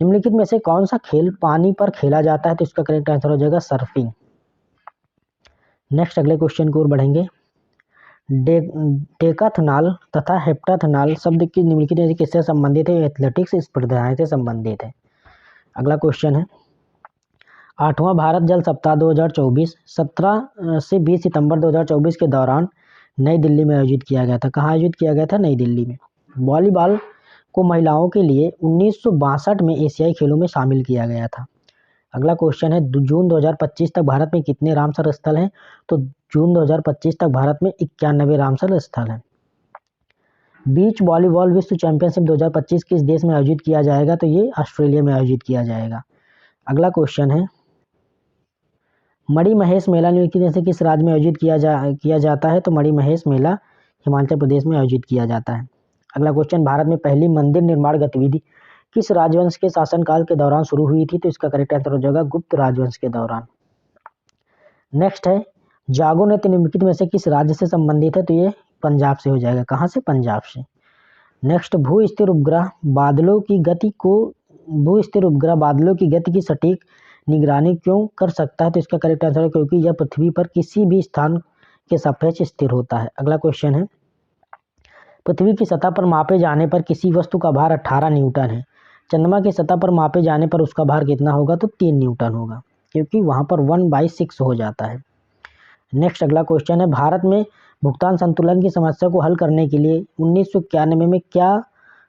निम्नलिखित में से कौन सा खेल पानी पर खेला जाता है? तो इसका करेक्ट आंसर हो जाएगा सर्फिंग। नेक्स्ट अगले क्वेश्चन की ओर बढ़ेंगे, डेकाथलॉन तथा हेप्टाथलॉन शब्द की निम्नलिखित में से किससे संबंधित है? एथलेटिक्स स्पर्धाएं से संबंधित है। अगला क्वेश्चन है, 8वां भारत जल सप्ताह 2024 17 से 20 सितंबर 2024 के दौरान नई दिल्ली में आयोजित किया गया था। कहाँ आयोजित किया गया था? नई दिल्ली में। वॉलीबॉल को महिलाओं के लिए 1962 में एशियाई खेलों में शामिल किया गया था। अगला क्वेश्चन है, जून 2025 तक भारत में कितने रामसर स्थल हैं? तो जून 2025 तक भारत में 91 रामसर स्थल हैं। बीच वॉलीबॉल विश्व चैंपियनशिप 2025 किस देश में आयोजित किया जाएगा? तो ये ऑस्ट्रेलिया में आयोजित किया जाएगा। अगला क्वेश्चन है, मणि महेश मेला निम्नलिखित में से किस राज्य में आयोजित किया जाता है? तो मणि महेश मेला हिमाचल प्रदेश में आयोजित किया जाता है। अगला क्वेश्चन, भारत में पहली मंदिर निर्माण गतिविधि किस राजवंश के शासनकाल के दौरान शुरू हुई थी? तो इसका करेक्ट आंसर हो जाएगा गुप्त राजवंश के दौरान। नेक्स्ट है, जागो नृत्य निम्नलिखित में से किस राज्य से संबंधित है? तो ये पंजाब से हो जाएगा। कहाँ से? पंजाब से। नेक्स्ट, भू स्थिर उपग्रह बादलों की गति की सटीक निगरानी क्यों कर सकता है? तो इसका करेक्ट आंसर है क्योंकि यह पृथ्वी पर किसी भी स्थान के सापेक्ष स्थिर होता है। अगला क्वेश्चन है, पृथ्वी की सतह पर मापे जाने पर किसी वस्तु का भार 18 न्यूटन है। चंद्रमा की सतह पर मापे जाने पर उसका भार कितना होगा? तो 3 न्यूटन होगा, क्योंकि वहाँ पर 1/6 हो जाता है। नेक्स्ट अगला क्वेश्चन है, भारत में भुगतान संतुलन की समस्या को हल करने के लिए 1991 में क्या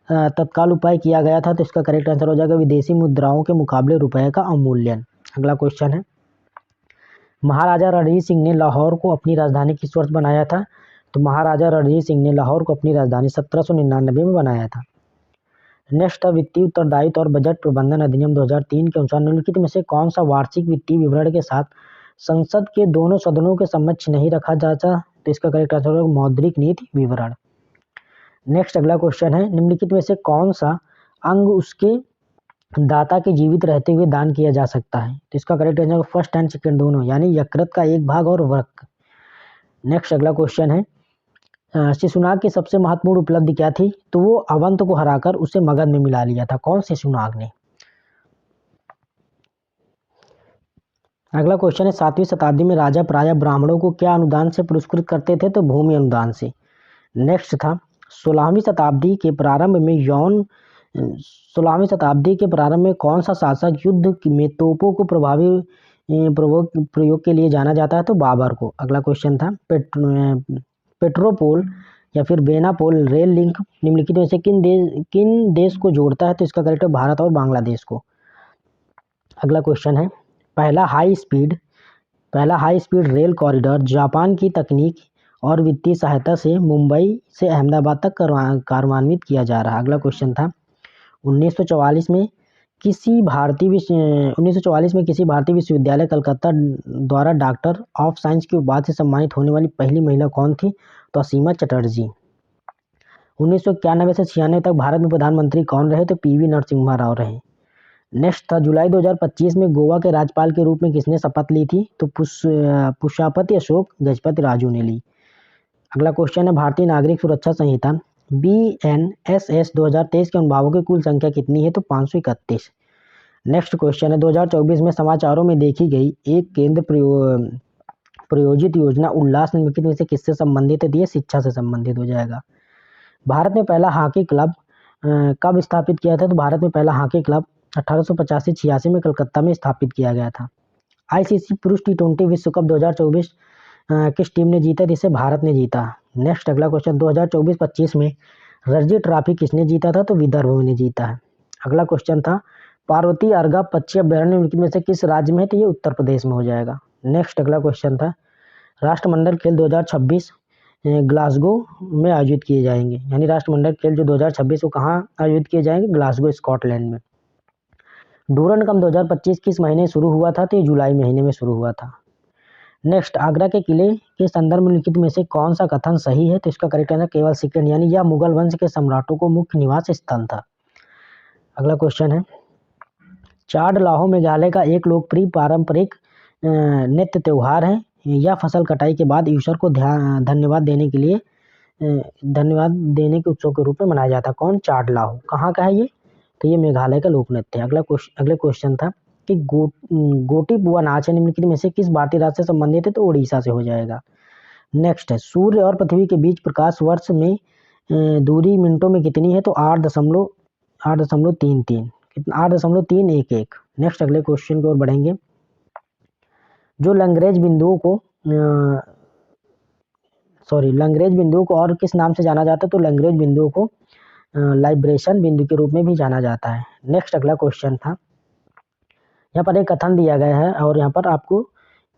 तत्काल उपाय किया गया था? तो इसका करेक्ट आंसर हो जाएगा विदेशी मुद्राओं के मुकाबले रुपए का अवमूल्यन। अगला क्वेश्चन है, महाराजा रणजीत सिंह ने लाहौर को अपनी राजधानी किस वर्ष बनाया था? तो महाराजा रणजीत सिंह ने लाहौर को अपनी राजधानी 1799 में बनाया था। नेक्स्ट, वित्तीय उत्तरदायित्व और बजट प्रबंधन अधिनियम 2003 के अनुसार निम्नलिखित में से कौन सा वार्षिक वित्तीय विवरण के साथ संसद के दोनों सदनों के समक्ष नहीं रखा जाता? तो इसका करेक्ट आंसर होगा मौद्रिक नीति विवरण। नेक्स्ट, अगला क्वेश्चन है, निम्नलिखित में से कौन सा अंग उसके दाता के जीवित रहते हुए दान किया जा सकता है? तो इसका correct answer first and second दोनों, यानी यकृत का एक भाग और वृक्क। नेक्स्ट, अगला क्वेश्चन है, शिशुनाग की सबसे महत्वपूर्ण उपलब्धि क्या थी? तो वो अवंत को हराकर उसे मगध में मिला लिया था। कौन शिशुनाग ने? अगला क्वेश्चन है, 7वीं शताब्दी में राजा प्रायः ब्राह्मणों को क्या अनुदान से पुरस्कृत करते थे? तो भूमि अनुदान से। नेक्स्ट था, 16वीं शताब्दी के प्रारंभ में कौन सा शासक युद्ध में तोपों को प्रभावी प्रयोग के लिए जाना जाता है? तो बाबर को। अगला क्वेश्चन था, पेट्रोपोल या फिर बेनापोल रेल लिंक निम्नलिखित में से किन देश को जोड़ता है? तो इसका करेक्ट है भारत और बांग्लादेश को। अगला क्वेश्चन है, पहला high speed rail corridor Japan की तकनीक और वित्तीय सहायता से मुंबई से अहमदाबाद तक कार्यान्वित किया जा रहा है। अगला क्वेश्चन था, 1944 में किसी भारतीय विश्वविद्यालय कलकत्ता द्वारा डॉक्टर ऑफ साइंस की उपाधि से सम्मानित होने वाली पहली महिला कौन थी? तो असीमा चटर्जी। 1991 से 96 तक भारत में प्रधानमंत्री कौन रहे? तो पीवी नरसिम्हा राव रहे। नेक्स्ट था, जुलाई 2025 में गोवा के राज्यपाल के रूप में किसने शपथ ली थी? तो पुष्पापति अशोक गजपति राजू ने ली। अगला क्वेश्चन है, भारतीय नागरिक सुरक्षा संहिता BNSS 2023 के अनुभागों की कुल संख्या कितनी है? तो 531। नेक्स्ट क्वेश्चन है, 2024 में समाचारों में देखी गई एक केंद्र प्रायोजित योजना उल्लास निम्नलिखित में से किससे संबंधित है? तो ये शिक्षा से संबंधित हो जाएगा। भारत में पहला हॉकी क्लब कब स्थापित किया था? तो भारत में पहला हॉकी क्लब 1885-86 में कलकत्ता में स्थापित किया गया था। ICC पुरुष T20 विश्व कप 2024 किस टीम ने जीता? जिसे भारत ने जीता। नेक्स्ट, अगला क्वेश्चन, 2024-25 में रणजी ट्रॉफी किसने जीता था? तो विदर्भ ने जीता है। अगला क्वेश्चन था, पार्वती अर्गा पक्षी अभ्यारण्य में से किस राज्य में है? तो ये उत्तर प्रदेश में हो जाएगा। नेक्स्ट, अगला क्वेश्चन था, राष्ट्रमंडल खेल 2026 ग्लासगो में आयोजित किए जाएंगे, यानी राष्ट्रमंडल खेल जो 2026 को कहाँ आयोजित किए जाएंगे? ग्लासगो स्कॉटलैंड में। डूरन कम 2025 किस महीने शुरू हुआ था? तो ये जुलाई महीने में शुरू हुआ था। नेक्स्ट, आगरा के किले के संदर्भ में लिखित में से कौन सा कथन सही है? तो इसका करेक्ट आंसर केवल सेकंड, यानी यह मुगल वंश के सम्राटों को मुख्य निवास स्थल था। अगला क्वेश्चन है, चाडलाहो मेघालय का एक लोकप्रिय पारंपरिक नृत्य त्योहार है। यह फसल कटाई के बाद ईश्वर को धन्यवाद देने के उत्सव के रूप में मनाया जाता है। कौन? चाडलाहो। कहाँ का है ये? तो ये मेघालय का लोक नृत्य है। अगले क्वेश्चन था कि गोटी बुआ नाच है निम्नलिखित में से किस भारतीय राज्य से संबंधित है? तो उड़ीसा से हो जाएगा। नेक्स्ट है, सूर्य और पृथ्वी के बीच प्रकाश वर्ष में दूरी मिनटों में कितनी है? तो 8.311। नेक्स्ट, अगले क्वेश्चन की ओर बढ़ेंगे, जो लैग्रेंज बिंदुओं को और किस नाम से जाना जाता है? तो लैग्रेंज बिंदुओं को लाइब्रेशन बिंदु के रूप में भी जाना जाता है। नेक्स्ट, अगला क्वेश्चन था, यहाँ पर एक कथन दिया गया है और यहाँ पर आपको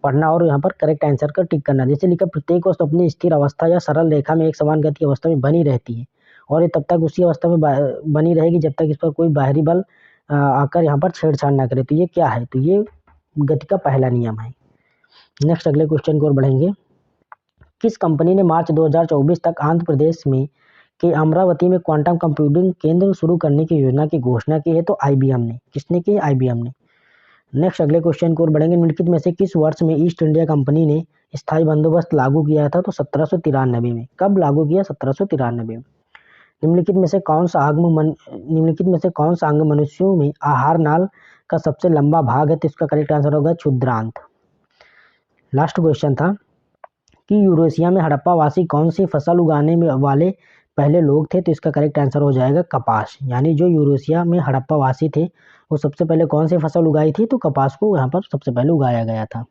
पढ़ना और यहाँ पर करेक्ट आंसर का टिक करना। जैसे लिखा, प्रत्येक वस्तु अपनी स्थिर अवस्था या सरल रेखा में एक समान गति अवस्था में बनी रहती है और ये तब तक उसी अवस्था में बनी रहेगी जब तक इस पर कोई बाहरी बल आकर यहाँ पर छेड़छाड़ ना करे। तो ये क्या है? तो ये गति का पहला नियम है। नेक्स्ट, अगले क्वेश्चन की ओर बढ़ेंगे, किस कंपनी ने मार्च 2024 तक आंध्र प्रदेश में के अमरावती में क्वांटम कंप्यूटिंग केंद्र शुरू करने की योजना की घोषणा की है? तो IBM ने। किसने की? IBM ने। नेक्स्ट, अगले क्वेश्चन की ओर बढ़ेंगे, निम्नलिखित में से किस वर्ष में ईस्ट इंडिया कंपनी ने स्थायी बंदोबस्त लागू किया था? तो 1793 में। कब लागू किया? 1793 में। निम्नलिखित में से कौन सा अंग मनुष्यों में आहार नाल का सबसे लंबा भाग है? तो इसका करेक्ट आंसर होगा क्षुद्रांत। लास्ट क्वेश्चन था कि यूरेशिया में हड़प्पावासी कौन सी फसल उगाने में वाले पहले लोग थे? तो इसका करेक्ट आंसर हो जाएगा कपास। यानी जो यूरेशिया में हड़प्पावासी थे वो सबसे पहले कौन सी फसल उगाई थी? तो कपास को यहाँ पर सबसे पहले उगाया गया था।